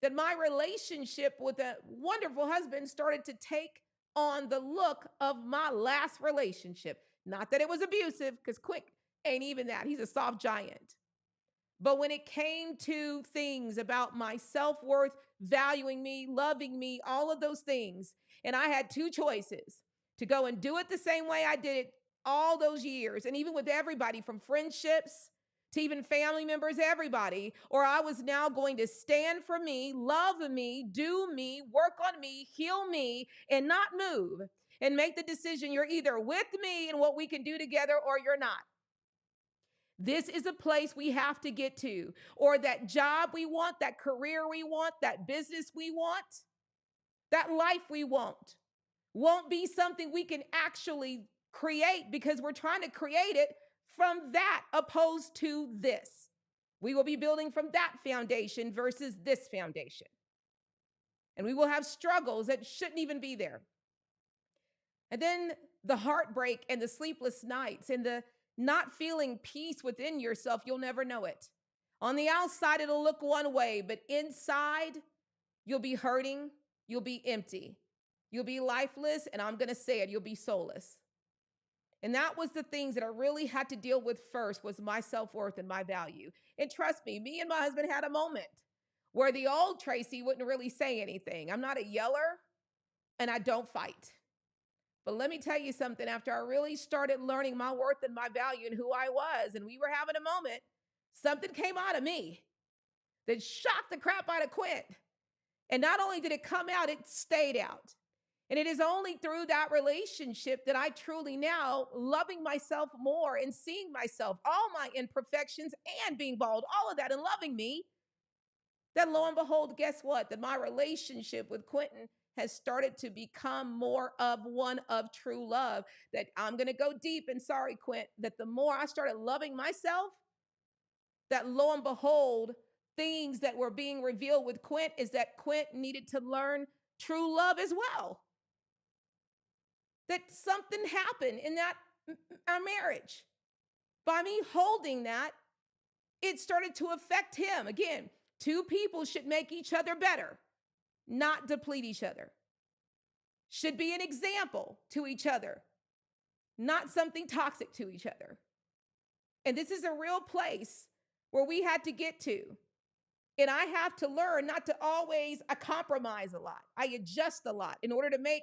That my relationship with a wonderful husband started to take on the look of my last relationship. Not that it was abusive, because Quick ain't even that. He's a soft giant. But when it came to things about my self-worth, valuing me, loving me, all of those things, and I had two choices: to go and do it the same way I did it all those years, and even with everybody from friendships to even family members, everybody, or I was now going to stand for me, love me, do me, work on me, heal me, and not move, and make the decision: you're either with me and what we can do together, or you're not. This is a place we have to get to, or that job we want, that career we want, that business we want, that life we want, won't be something we can actually create, because we're trying to create it from that opposed to this. We will be building from that foundation versus this foundation. And we will have struggles that shouldn't even be there. And then the heartbreak and the sleepless nights and the not feeling peace within yourself, you'll never know it. On the outside, it'll look one way, but inside, you'll be hurting, you'll be empty, you'll be lifeless, and I'm going to say it, you'll be soulless. And that was the things that I really had to deal with first, was my self-worth and my value. And trust me and my husband had a moment where the old Tracy wouldn't really say anything. I'm not a yeller, and I don't fight. But let me tell you something, after I really started learning my worth and my value and who I was, and we were having a moment, something came out of me that shocked the crap out of Quint. And not only did it come out, it stayed out. And it is only through that relationship that I truly now, loving myself more and seeing myself, all my imperfections and being bald, all of that, and loving me, that lo and behold, guess what? That my relationship with Quentin has started to become more of one of true love. That I'm going to go deep, and sorry, Quint, that the more I started loving myself, that lo and behold, things that were being revealed with Quint is that Quint needed to learn true love as well. That something happened in that our marriage. By me holding that, it started to affect him. Again, two people should make each other better, not deplete each other. Should be an example to each other, not something toxic to each other. And this is a real place where we had to get to. And I have to learn not to always compromise a lot. I adjust a lot in order to make,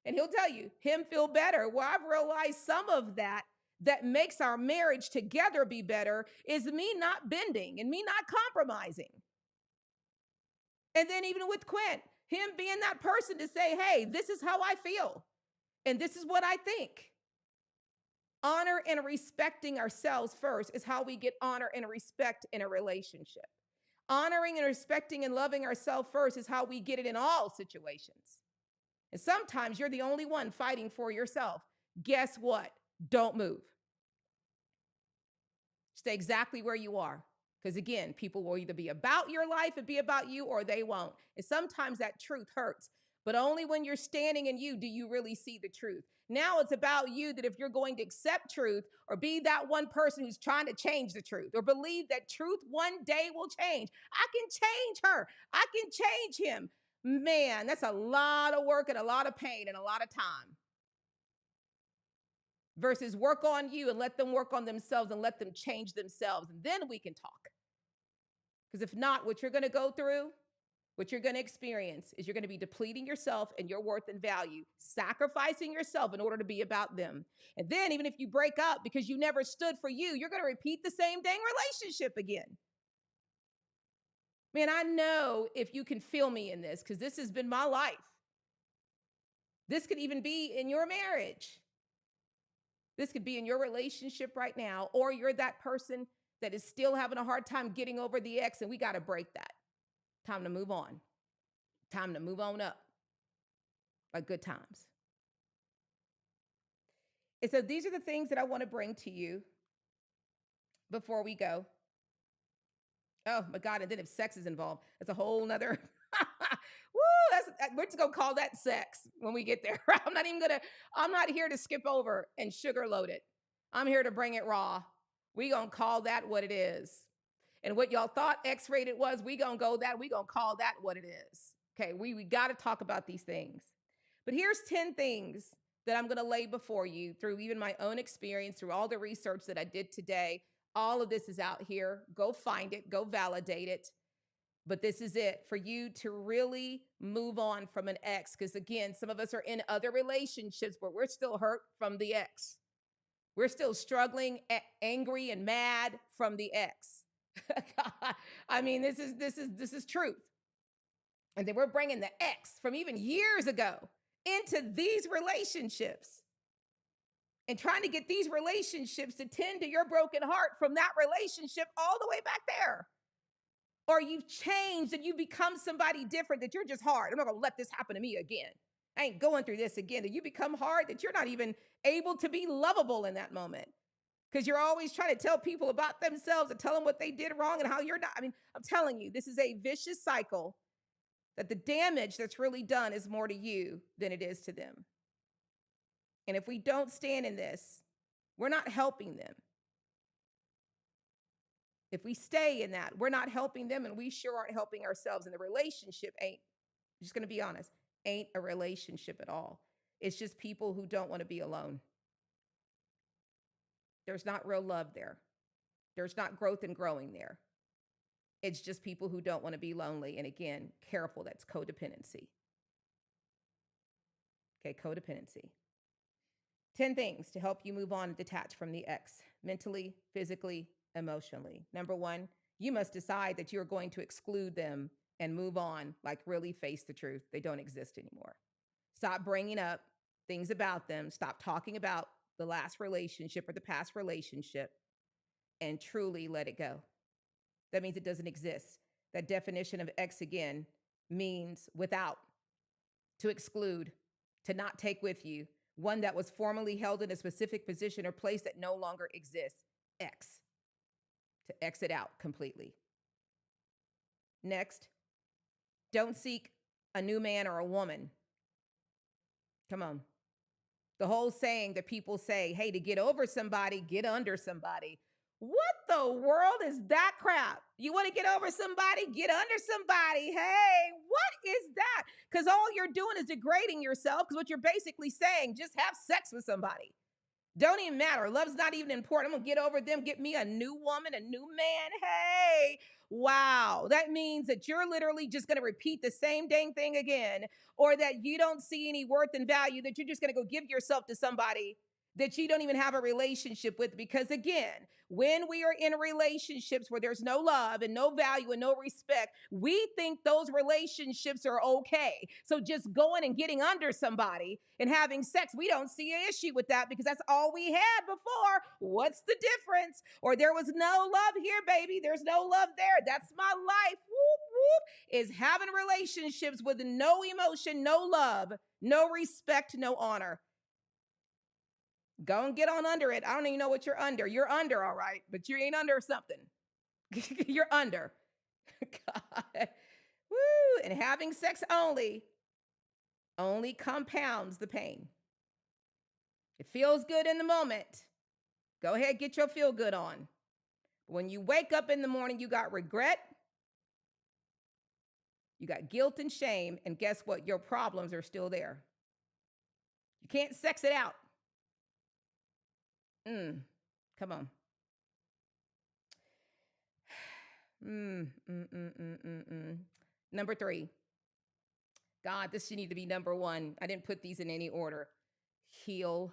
and he'll tell you, him feel better. Well, I've realized some of that that makes our marriage together be better is me not bending and me not compromising. And then even with Quint, him being that person to say, hey, this is how I feel, and this is what I think. Honor and respecting ourselves first is how we get honor and respect in a relationship. Honoring and respecting and loving ourselves first is how we get it in all situations. And sometimes you're the only one fighting for yourself. Guess what? Don't move. Stay exactly where you are. Because again, people will either be about your life and be about you, or they won't. And sometimes that truth hurts. But only when you're standing in you do you really see the truth. Now it's about you, that if you're going to accept truth or be that one person who's trying to change the truth or believe that truth one day will change. I can change her. I can change him. Man, that's a lot of work and a lot of pain and a lot of time. Versus work on you and let them work on themselves and let them change themselves. And then we can talk. Because if not, what you're going to go through, what you're going to experience is you're going to be depleting yourself and your worth and value, sacrificing yourself in order to be about them. And then even if you break up because you never stood for you, you're going to repeat the same dang relationship again. Man, I know if you can feel me in this, because this has been my life. This could even be in your marriage. This could be in your relationship right now, or you're that person that is still having a hard time getting over the ex, and we got to break that. Time to move on. Time to move on up. Like good times. And so these are the things that I want to bring to you before we go. Oh my God. And then if sex is involved, that's a whole nother. We're just going to call that sex when we get there. I'm not here to skip over and sugarload it. I'm here to bring it raw. We going to call that what it is. And what y'all thought X-rated was, we going to call that what it is. Okay, we got to talk about these things. But here's 10 things that I'm going to lay before you through even my own experience, through all the research that I did today. All of this is out here. Go find it. Go validate it. But this is it for you to really move on from an ex. Because again, some of us are in other relationships where we're still hurt from the ex. We're still struggling, angry and mad from the ex. I mean, this is truth. And then we're bringing the ex from even years ago into these relationships and trying to get these relationships to tend to your broken heart from that relationship all the way back there. Or you've changed and you become somebody different, that you're just hard. I'm not going to let this happen to me again. I ain't going through this again. That you become hard, that you're not even able to be lovable in that moment. Because you're always trying to tell people about themselves and tell them what they did wrong and how you're not. I mean, I'm telling you, this is a vicious cycle that the damage that's really done is more to you than it is to them. And if we don't stand in this, we're not helping them. If we stay in that, we're not helping them, and we sure aren't helping ourselves. And the relationship ain't, I'm just going to be honest, ain't a relationship at all. It's just people who don't want to be alone. There's not real love there. There's not growth and growing there. It's just people who don't want to be lonely. And again, careful, that's codependency. Okay, codependency. 10 things to help you move on and detach from the ex, mentally, physically, emotionally. Number 1, you must decide that you're going to exclude them and move on, like really face the truth. They don't exist anymore. Stop bringing up things about them. Stop talking about the last relationship or the past relationship, and truly let it go. That means it doesn't exist. That definition of ex again means without, to exclude, to not take with you, one that was formerly held in a specific position or place that no longer exists. Ex. To exit out completely. Next, don't seek a new man or a woman. Come on. The whole saying that people say, hey, to get over somebody, get under somebody. What the world is that crap? You want to get over somebody, get under somebody. Hey, what is that? Because all you're doing is degrading yourself, because what you're basically saying, just have sex with somebody. Don't even matter. Love's not even important. I'm going to get over them, get me a new woman, a new man. Hey, wow. That means that you're literally just going to repeat the same dang thing again, or that you don't see any worth and value, that you're just going to go give yourself to somebody that you don't even have a relationship with. Because again, when we are in relationships where there's no love and no value and no respect, we think those relationships are okay. So just going and getting under somebody and having sex, we don't see an issue with that because that's all we had before. What's the difference? Or there was no love here, baby. There's no love there. That's my life. Whoop, whoop. Is having relationships with no emotion, no love, no respect, no honor. Go and get on under it. I don't even know what you're under. You're under, all right, but you ain't under something. You're under. God. Woo. And having sex only compounds the pain. It feels good in the moment. Go ahead, get your feel good on. When you wake up in the morning, you got regret, you got guilt and shame, and guess what? Your problems are still there. You can't sex it out. Come on. Number 3. God, this should need to be number 1. I didn't put these in any order. Heal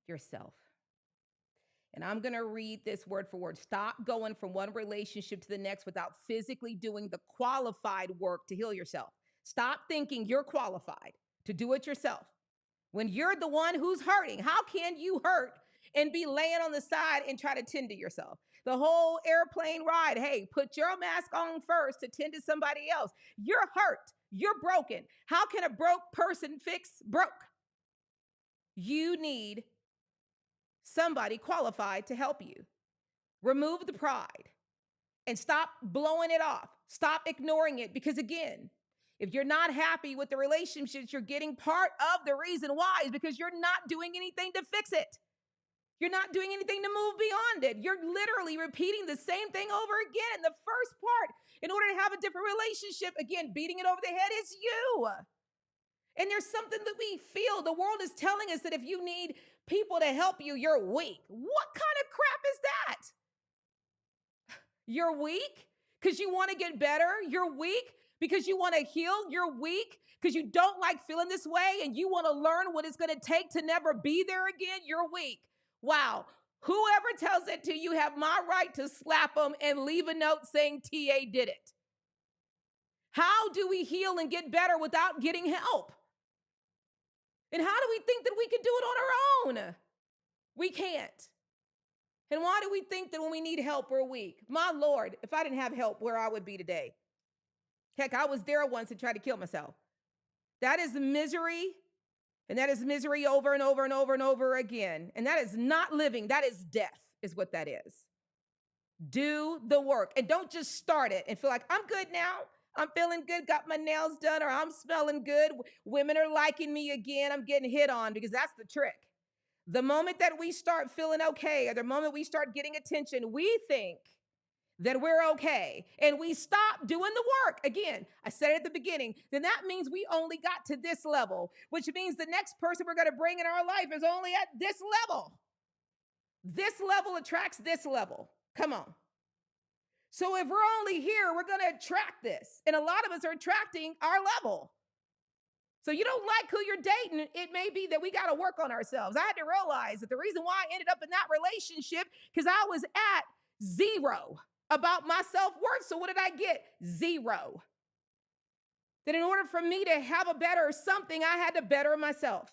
yourself. And I'm going to read this word for word. Stop going from one relationship to the next without physically doing the qualified work to heal yourself. Stop thinking you're qualified to do it yourself. When you're the one who's hurting, how can you hurt and be laying on the side and try to tend to yourself? The whole airplane ride, hey, put your mask on first to tend to somebody else. You're hurt. You're broken. How can a broke person fix broke? You need somebody qualified to help you. Remove the pride and stop blowing it off. Stop ignoring it because, again, if you're not happy with the relationships you're getting, part of the reason why is because you're not doing anything to fix it. You're not doing anything to move beyond it. You're literally repeating the same thing over again. The first part, in order to have a different relationship, again, beating it over the head is you. And there's something that we feel. The world is telling us that if you need people to help you, you're weak. What kind of crap is that? You're weak because you want to get better. You're weak because you want to heal. You're weak because you don't like feeling this way and you want to learn what it's going to take to never be there again. You're weak. Wow. Whoever tells it to you have my right to slap them and leave a note saying TA did it. How do we heal and get better without getting help? And how do we think that we can do it on our own? We can't. And why do we think that when we need help, we're weak? My Lord, if I didn't have help, where I would be today. Heck, I was there once and tried to kill myself. That is misery. And that is misery over and over and over and over again. And that is not living. That is death, is what that is. Do the work. And don't just start it and feel like, I'm good now. I'm feeling good, got my nails done, or I'm smelling good. Women are liking me again. I'm getting hit on, because that's the trick. The moment that we start feeling okay, or the moment we start getting attention, we think that we're okay, and we stop doing the work. Again, I said it at the beginning, then that means we only got to this level, which means the next person we're going to bring in our life is only at this level. This level attracts this level. Come on. So if we're only here, we're going to attract this. And a lot of us are attracting our level. So you don't like who you're dating, it may be that we got to work on ourselves. I had to realize that the reason why I ended up in that relationship, because I was at 0 about my self-worth. So what did I get? 0. That in order for me to have a better something, I had to better myself.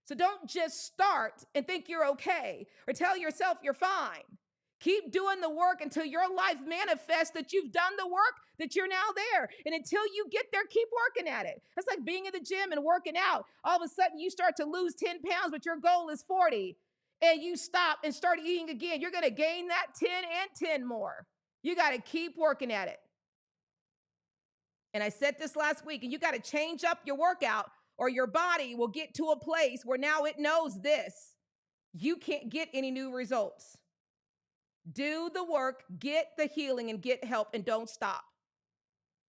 So don't just start and think you're okay, or tell yourself you're fine. Keep doing the work until your life manifests that you've done the work, that you're now there. And until you get there, keep working at it. That's like being in the gym and working out. All of a sudden, you start to lose 10 pounds, but your goal is 40. And you stop and start eating again. You're going to gain that 10 and 10 more. You got to keep working at it. And I said this last week, and you got to change up your workout, or your body will get to a place where now it knows this. You can't get any new results. Do the work, get the healing, and get help, and don't stop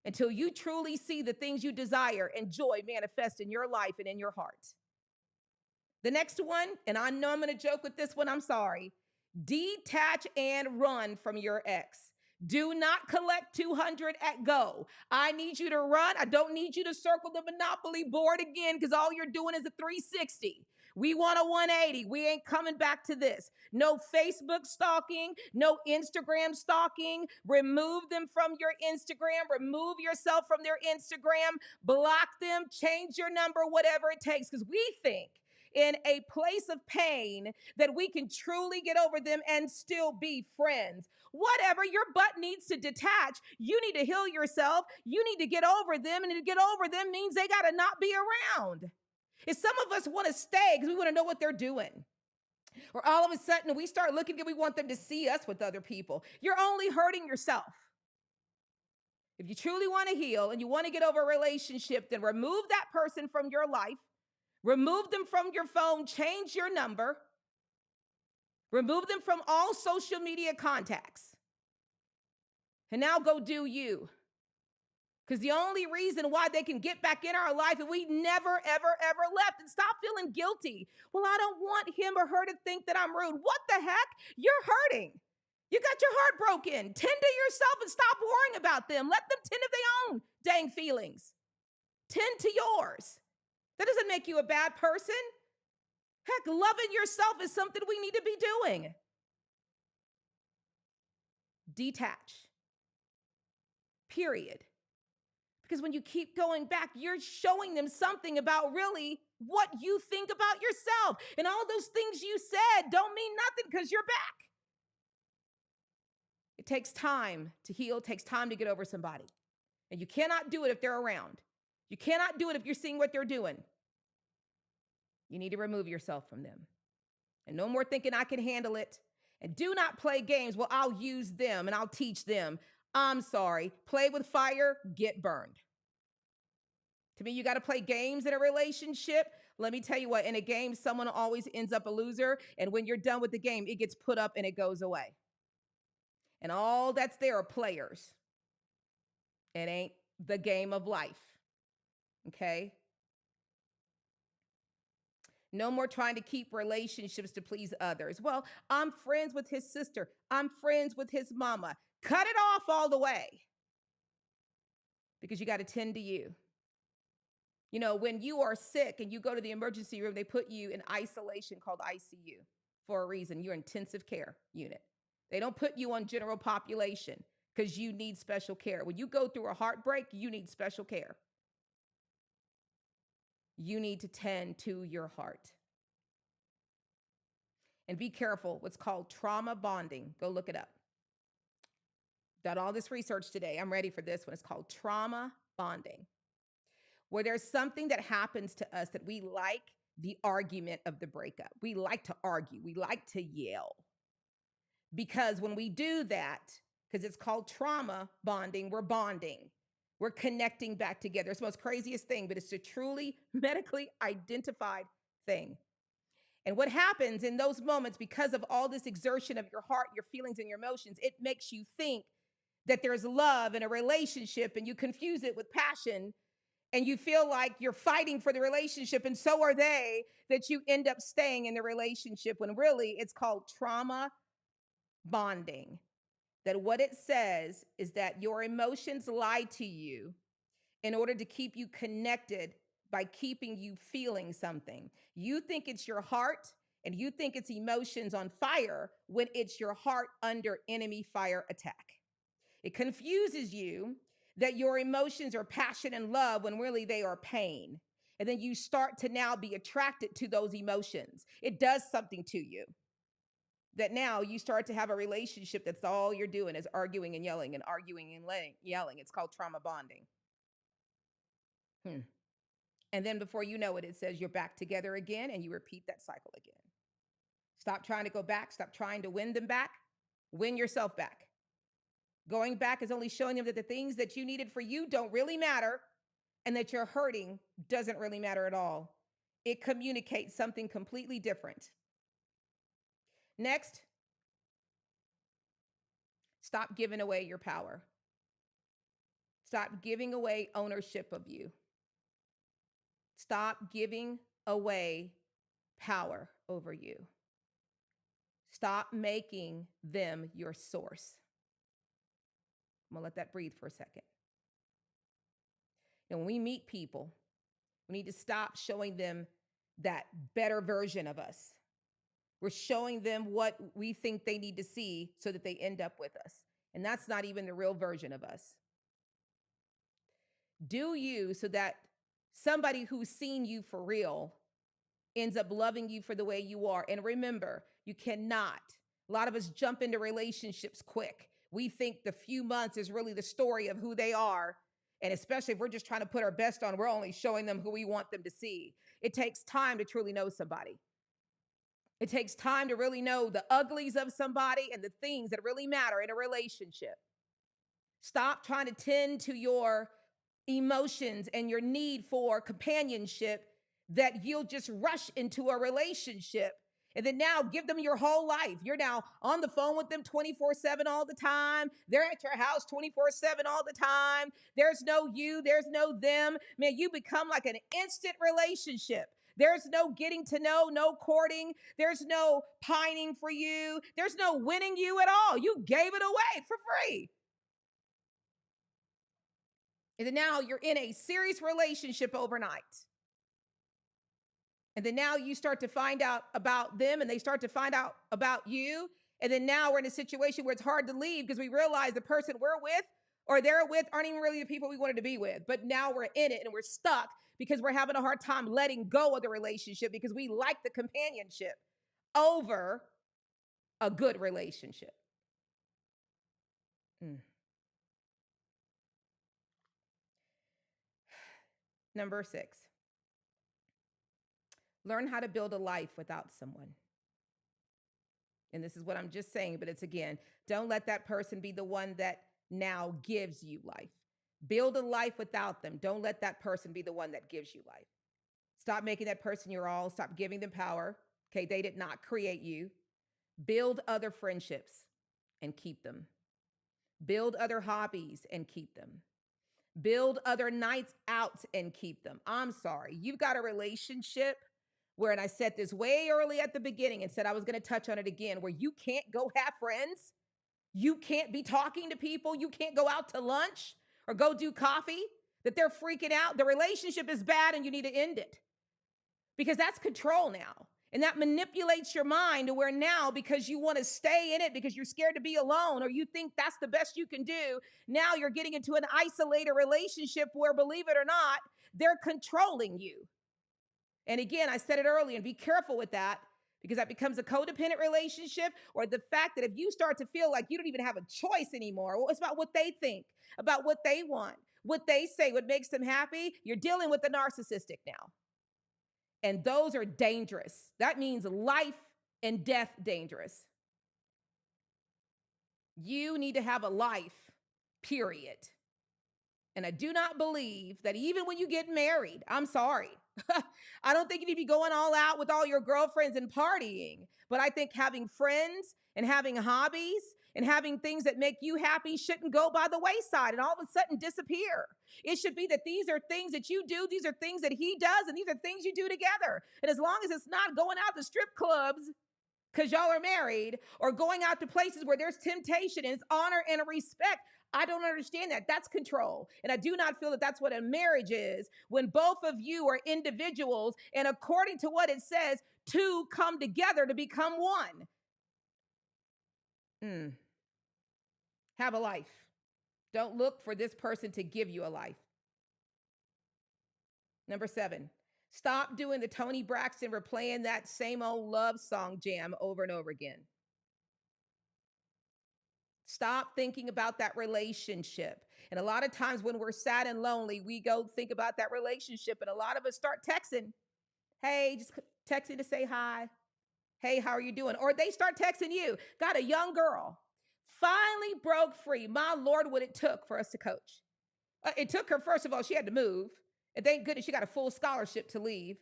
until you truly see the things you desire and joy manifest in your life and in your heart. The next one, and I know I'm going to joke with this one, I'm sorry. Detach and run from your ex. Do not collect 200 at go. I need you to run. I don't need you to circle the Monopoly board again, because all you're doing is a 360. We want a 180. We ain't coming back to this. No Facebook stalking, no Instagram stalking. Remove them from your Instagram. Remove yourself from their Instagram. Block them. Change your number, whatever it takes. Because we think in a place of pain that we can truly get over them and still be friends. Whatever, your butt needs to detach. You need to heal yourself. You need to get over them. And to get over them means they got to not be around. If some of us want to stay because we want to know what they're doing, or all of a sudden we start looking and we want them to see us with other people, you're only hurting yourself. If you truly want to heal and you want to get over a relationship, then remove that person from your life. Remove them from your phone, change your number, remove them from all social media contacts. And now go do you. Because the only reason why they can get back in our life is we never, ever, ever left. And stop feeling guilty. Well, I don't want him or her to think that I'm rude. What the heck? You're hurting. You got your heart broken. Tend to yourself and stop worrying about them. Let them tend to their own dang feelings. Tend to yours. That doesn't make you a bad person. Heck, loving yourself is something we need to be doing. Detach. Period. Because when you keep going back, you're showing them something about really what you think about yourself. And all those things you said don't mean nothing because you're back. It takes time to heal. It takes time to get over somebody. And you cannot do it if they're around. You cannot do it if you're seeing what they're doing. You need to remove yourself from them. And no more thinking I can handle it. And do not play games. Well, I'll use them and I'll teach them. I'm sorry. Play with fire, get burned. To me, you got to play games in a relationship. Let me tell you what, in a game, someone always ends up a loser. And when you're done with the game, it gets put up and it goes away. And all that's there are players. It ain't the game of life. Okay? No more trying to keep relationships to please others. Well, I'm friends with his sister. I'm friends with his mama. Cut it off all the way. Because you got to tend to you. You know, when you are sick and you go to the emergency room, they put you in isolation called ICU for a reason. You're intensive care unit. They don't put you on general population because you need special care. When you go through a heartbreak, you need special care. You need to tend to your heart. And be careful, what's called trauma bonding. Go look it up. Done all this research today. I'm ready for this one. It's called trauma bonding, where there's something that happens to us that we like the argument of the breakup. We like to argue. We like to yell. Because when we do that, because it's called trauma bonding, we're bonding. We're connecting back together. It's the most craziest thing, but it's a truly medically identified thing. And what happens in those moments, because of all this exertion of your heart, your feelings, and your emotions, it makes you think that there's love in a relationship, and you confuse it with passion, and you feel like you're fighting for the relationship, and so are they, that you end up staying in the relationship when really it's called trauma bonding. That what it says is that your emotions lie to you in order to keep you connected by keeping you feeling something. You think it's your heart and you think it's emotions on fire when it's your heart under enemy fire attack. It confuses you that your emotions are passion and love when really they are pain. And then you start to now be attracted to those emotions. It does something to you. That now you start to have a relationship that's all you're doing is arguing and yelling and arguing and yelling. It's called trauma bonding. And then before you know it, it says you're back together again and you repeat that cycle again. Stop trying to go back. Stop trying to win them back. Win yourself back. Going back is only showing them that the things that you needed for you don't really matter and that you're hurting doesn't really matter at all. It communicates something completely different. Next, stop giving away your power. Stop giving away ownership of you. Stop giving away power over you. Stop making them your source. I'm going to let that breathe for a second. And when we meet people, we need to stop showing them that better version of us. We're showing them what we think they need to see so that they end up with us. And that's not even the real version of us. Do you so that somebody who's seen you for real ends up loving you for the way you are. And remember, you cannot. A lot of us jump into relationships quick. We think the few months is really the story of who they are. And especially if we're just trying to put our best on, we're only showing them who we want them to see. It takes time to truly know somebody. It takes time to really know the uglies of somebody and the things that really matter in a relationship. Stop trying to tend to your emotions and your need for companionship that you'll just rush into a relationship and then now give them your whole life. You're now on the phone with them 24/7 all the time. They're at your house 24/7 all the time. There's no you, there's no them. Man, you become like an instant relationship. There's no getting to know, no courting. There's no pining for you. There's no winning you at all. You gave it away for free. And then now you're in a serious relationship overnight. And then now you start to find out about them and they start to find out about you. And then now we're in a situation where it's hard to leave because we realize the person we're with or they're with aren't even really the people we wanted to be with. But now we're in it and we're stuck because we're having a hard time letting go of the relationship because we like the companionship over a good relationship. Number 6, learn how to build a life without someone. And this is what I'm just saying, but it's again, don't let that person be the one that now gives you life. Build a life without them. Don't let that person be the one that gives you life. Stop making that person your all. Stop giving them power. Okay, they did not create you. Build other friendships and keep them. Build other hobbies and keep them. Build other nights out and keep them. I'm sorry. You've got a relationship where, and I said this way early at the beginning and said I was going to touch on it again, where you can't go have friends. You can't be talking to people. You can't go out to lunch or go do coffee, that they're freaking out. The relationship is bad and you need to end it because that's control now. And that manipulates your mind to where now, because you want to stay in it, because you're scared to be alone, or you think that's the best you can do, now you're getting into an isolated relationship where, believe it or not, they're controlling you. And again, I said it earlier, and be careful with that because that becomes a codependent relationship, or the fact that if you start to feel like you don't even have a choice anymore, well, it's about what they think, about what they want, what they say, what makes them happy, you're dealing with the narcissistic now. And those are dangerous. That means life and death dangerous. You need to have a life, period. And I do not believe that even when you get married, I'm sorry, I don't think you need to be going all out with all your girlfriends and partying. But I think having friends and having hobbies and having things that make you happy shouldn't go by the wayside and all of a sudden disappear. It should be that these are things that you do, these are things that he does, and these are things you do together. And as long as it's not going out to strip clubs because y'all are married or going out to places where there's temptation and it's honor and respect, I don't understand that. That's control. And I do not feel that that's what a marriage is when both of you are individuals and according to what it says, two come together to become one. Have a life. Don't look for this person to give you a life. Number 7, stop doing the Toni Braxton replaying that same old love song jam over and over again. Stop thinking about that relationship. And a lot of times when we're sad and lonely, we go think about that relationship. And a lot of us start texting. Hey, just texting to say hi. Hey, how are you doing? Or they start texting you. Got a young girl. Finally broke free. My Lord, what it took for us to coach. It took her, first of all, she had to move. And thank goodness she got a full scholarship to leave.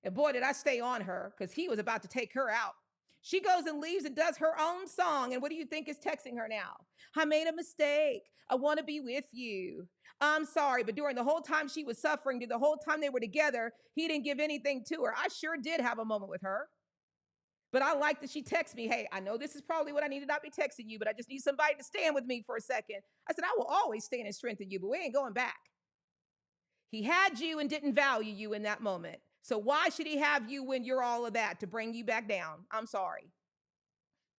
And boy, did I stay on her because he was about to take her out. She goes and leaves and does her own song. And what do you think is texting her now? I made a mistake. I want to be with you. I'm sorry. But during the whole time she was suffering, the whole time they were together, he didn't give anything to her. I sure did have a moment with her. But I like that she texts me, hey, I know this is probably what I need to not be texting you, but I just need somebody to stand with me for a second. I said, I will always stand and strengthen you, but we ain't going back. He had you and didn't value you in that moment. So why should he have you when you're all of that to bring you back down? I'm sorry.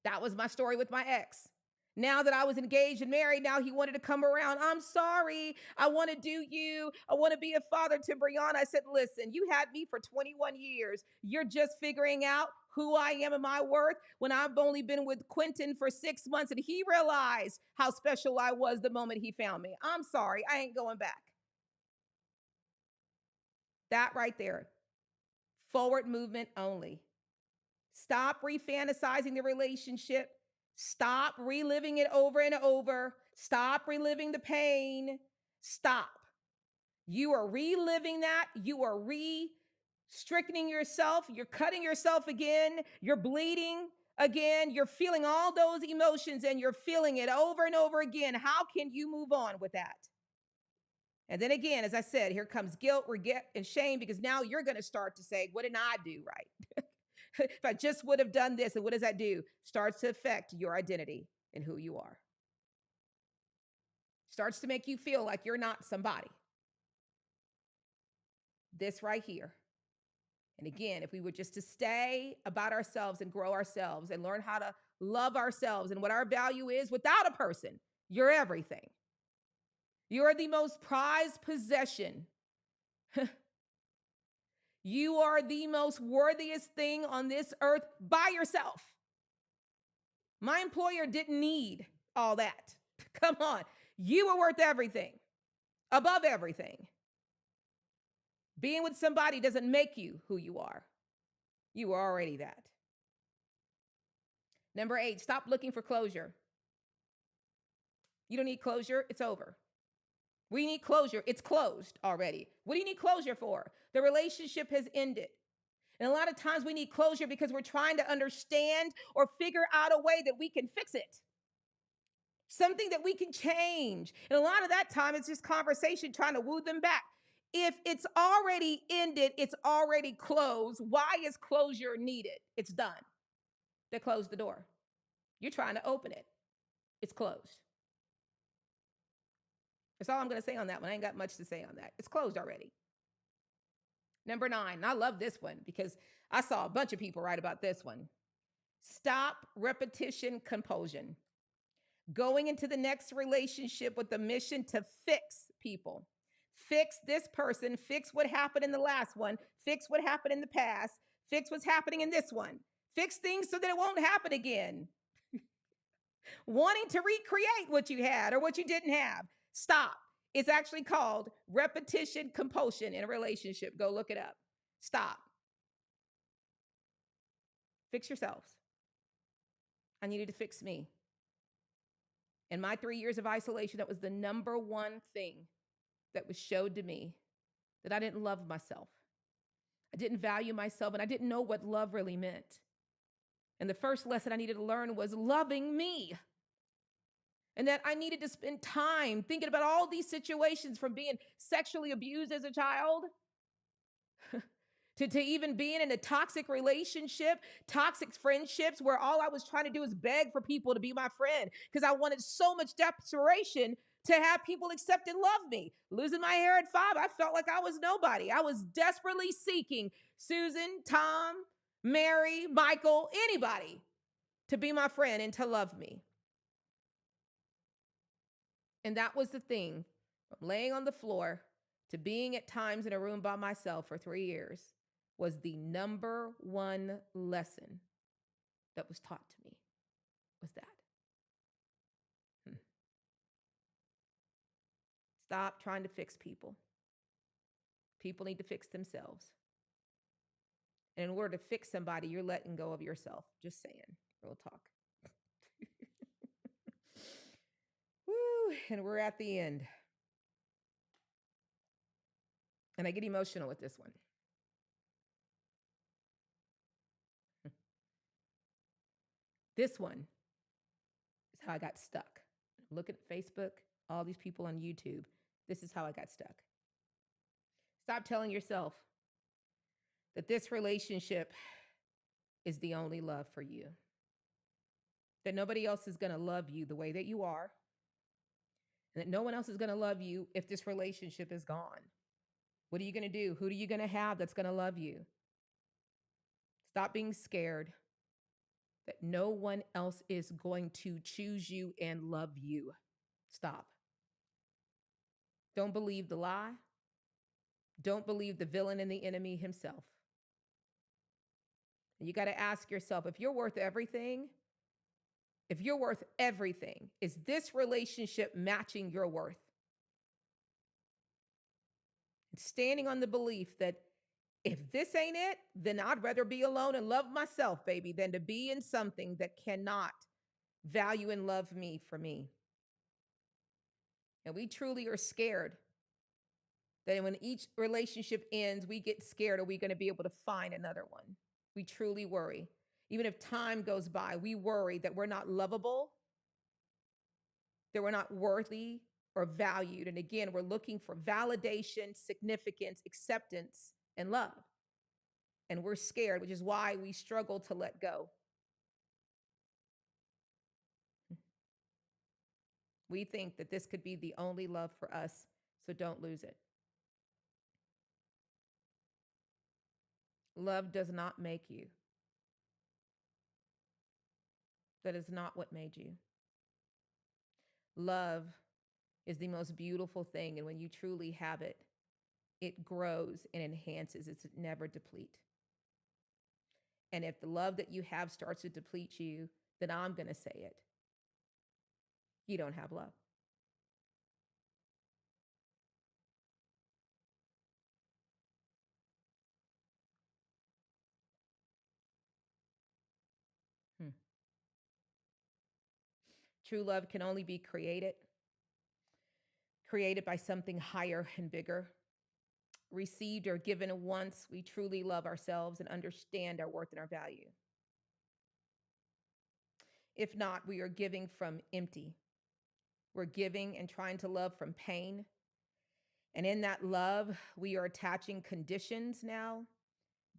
That was my story with my ex. Now that I was engaged and married, now he wanted to come around. I'm sorry. I want to do you. I want to be a father to Brianna. I said, listen, you had me for 21 years. You're just figuring out who I am and my worth when I've only been with Quentin for 6 months and he realized how special I was the moment he found me. I'm sorry. I ain't going back. That right there. Forward movement only. Stop re-fantasizing the relationship. Stop reliving it over and over. Stop reliving the pain. Stop. You are reliving that. You are restricting yourself. You're cutting yourself again. You're bleeding again. You're feeling all those emotions and you're feeling it over and over again. How can you move on with that? And then again, as I said, here comes guilt, regret, and shame because now you're going to start to say, what did I do right? If I just would have done this, and what does that do? Starts to affect your identity and who you are. Starts to make you feel like you're not somebody. This right here. And again, if we were just to stay about ourselves and grow ourselves and learn how to love ourselves and what our value is without a person, you're everything. You're the most prized possession. You are the most worthiest thing on this earth by yourself. My employer didn't need all that. Come on. You are worth everything, above everything. Being with somebody doesn't make you who you are. You are already that. Number 8, stop looking for closure. You don't need closure. It's over. We need closure. It's closed already. What do you need closure for? The relationship has ended. And a lot of times we need closure because we're trying to understand or figure out a way that we can fix it. Something that we can change. And a lot of that time, it's just conversation trying to woo them back. If it's already ended, it's already closed. Why is closure needed? It's done. They closed the door. You're trying to open it. It's closed. That's all I'm going to say on that one. I ain't got much to say on that. It's closed already. Number 9, and I love this one because I saw a bunch of people write about this one. Stop repetition compulsion. Going into the next relationship with the mission to fix people. Fix this person, fix what happened in the last one, fix what happened in the past, fix what's happening in this one. Fix things so that it won't happen again. Wanting to recreate what you had or what you didn't have. Stop. It's actually called repetition compulsion in a relationship. Go look it up. Stop. Fix yourselves. I needed to fix me. In my 3 years of isolation, that was the number one thing that was showed to me, that I didn't love myself. I didn't value myself, and I didn't know what love really meant. And the first lesson I needed to learn was loving me. And that I needed to spend time thinking about all these situations, from being sexually abused as a child to even being in a toxic relationship, toxic friendships, where all I was trying to do is beg for people to be my friend because I wanted so much desperation to have people accept and love me. Losing my hair at 5, I felt like I was nobody. I was desperately seeking Susan, Tom, Mary, Michael, anybody to be my friend and to love me. And that was the thing, from laying on the floor to being at times in a room by myself for 3 years, was the number one lesson that was taught to me, was that. Stop trying to fix people. People need to fix themselves. And in order to fix somebody, you're letting go of yourself. Just saying. Real talk. Woo, and we're at the end. And I get emotional with this one. This one is how I got stuck. Look at Facebook, all these people on YouTube. This is how I got stuck. Stop telling yourself that this relationship is the only love for you. That nobody else is going to love you the way that you are. And that no one else is going to love you if this relationship is gone. What are you going to do? Who are you going to have that's going to love you? Stop being scared that no one else is going to choose you and love you. Stop. Don't believe the lie. Don't believe the villain and the enemy himself. And you got to ask yourself, if you're worth everything, is this relationship matching your worth? And standing on the belief that if this ain't it, then I'd rather be alone and love myself, baby, than to be in something that cannot value and love me for me. And we truly are scared that when each relationship ends, we get scared, are we going to be able to find another one? We truly worry. Even if time goes by, we worry that we're not lovable, that we're not worthy or valued. And again, we're looking for validation, significance, acceptance, and love. And we're scared, which is why we struggle to let go. We think that this could be the only love for us, so don't lose it. Love does not make you. That is not what made you. Love is the most beautiful thing, and when you truly have it, it grows and enhances. It's never deplete. And if the love that you have starts to deplete you, then I'm going to say it. You don't have love. True love can only be created by something higher and bigger. Received or given once we truly love ourselves and understand our worth and our value. If not, we are giving from empty. We're giving and trying to love from pain. And in that love, we are attaching conditions now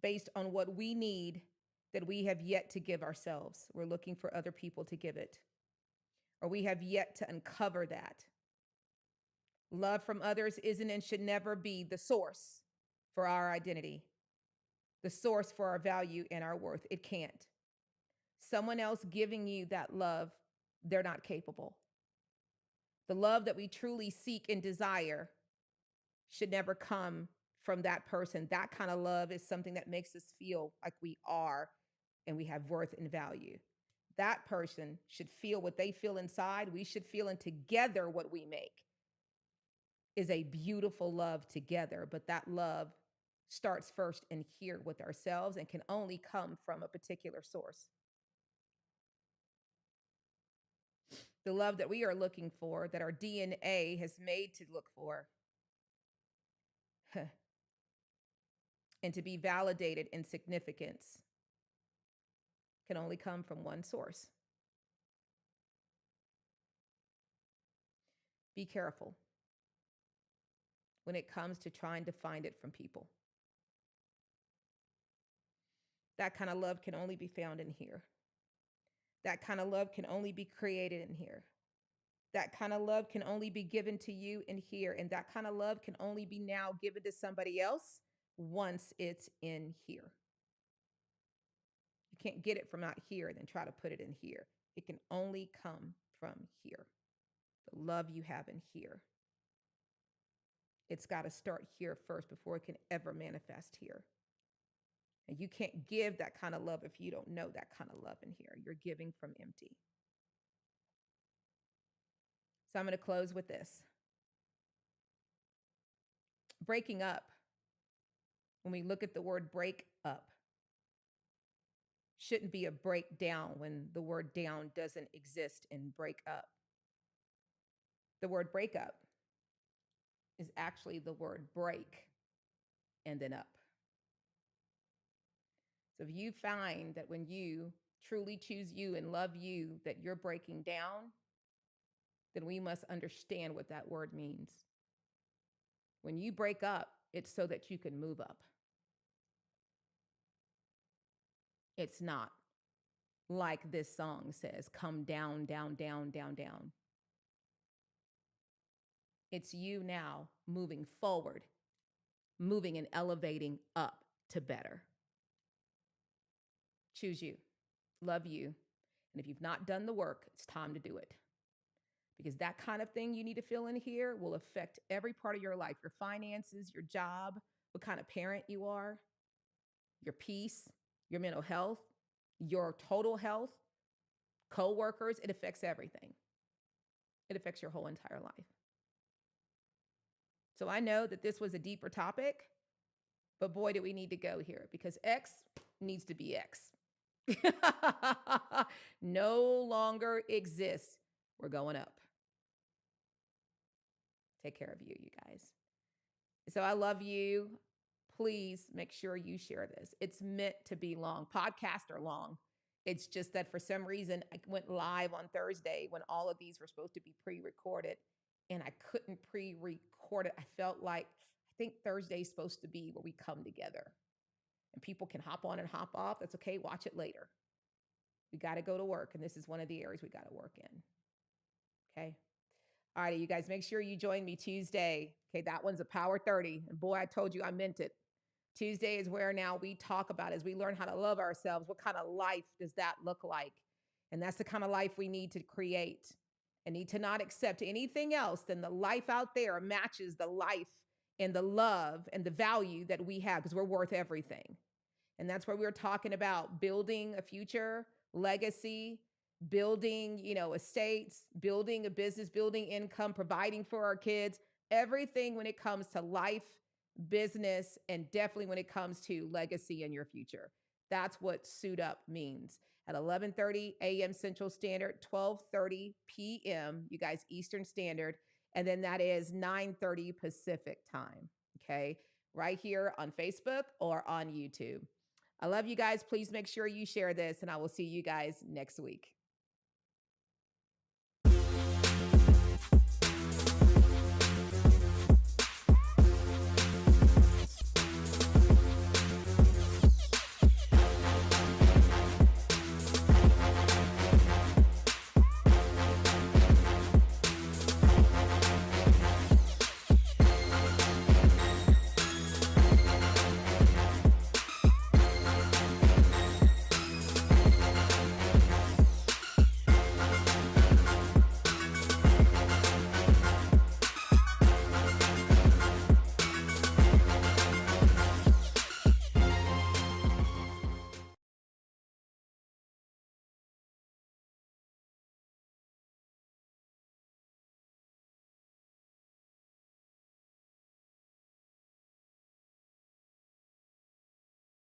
based on what we need that we have yet to give ourselves. We're looking for other people to give it, or we have yet to uncover that. Love from others isn't and should never be the source for our identity, the source for our value and our worth. It can't. Someone else giving you that love, they're not capable. The love that we truly seek and desire should never come from that person. That kind of love is something that makes us feel like we are and we have worth and value. That person should feel what they feel inside. We should feel, and together what we make is a beautiful love together. But that love starts first in here with ourselves and can only come from a particular source. The love that we are looking for, that our DNA has made to look for, and to be validated in significance, can only come from one source. Be careful when it comes to trying to find it from people. That kind of love can only be found in here. That kind of love can only be created in here. That kind of love can only be given to you in here. And that kind of love can only be now given to somebody else once it's in here. You can't get it from out here and then try to put it in here. It can only come from here. The love you have in here. It's got to start here first before it can ever manifest here. And you can't give that kind of love if you don't know that kind of love in here. You're giving from empty. So I'm going to close with this. Breaking up, when we look at the word break up, shouldn't be a breakdown when the word down doesn't exist in break up. The word breakup is actually the word break and then up. So if you find that when you truly choose you and love you, that you're breaking down, then we must understand what that word means. When you break up, it's so that you can move up. It's not like this song says, come down, down, down, down, down. It's you now moving forward moving and elevating up to better. Choose you, love you. And if you've not done the work, it's time to do it. Because that kind of thing you need to feel in here will affect every part of your life, your finances, your job, what kind of parent you are, your peace, your mental health, your total health, co-workers. It affects everything. It affects your whole entire life. So I know that this was a deeper topic, but boy, do we need to go here because X needs to be X. No longer exists. We're going up. Take care of you, you guys. So I love you. Please make sure you share this. It's meant to be long. Podcasts are long. It's just that for some reason, I went live on Thursday when all of these were supposed to be pre-recorded, and I couldn't pre-record it. I felt like, I think Thursday is supposed to be where we come together and people can hop on and hop off. That's okay. Watch it later. We got to go to work, and this is one of the areas we got to work in. Okay. All right, you guys, make sure you join me Tuesday. Okay, that one's a Power 30. And boy, I told you I meant it. Tuesday is where now we talk about as we learn how to love ourselves, what kind of life does that look like? And that's the kind of life we need to create and need to not accept anything else than the life out there matches the life and the love and the value that we have because we're worth everything. And that's where we're talking about building a future, legacy, building, estates, building a business, building income, providing for our kids, everything when it comes to life, business, and definitely when it comes to legacy in your future. That's what Suit Up means. At 11:30 a.m. Central Standard, 12:30 p.m., you guys, Eastern Standard, and then that is 9:30 Pacific time, okay? Right here on Facebook or on YouTube. I love you guys. Please make sure you share this, and I will see you guys next week.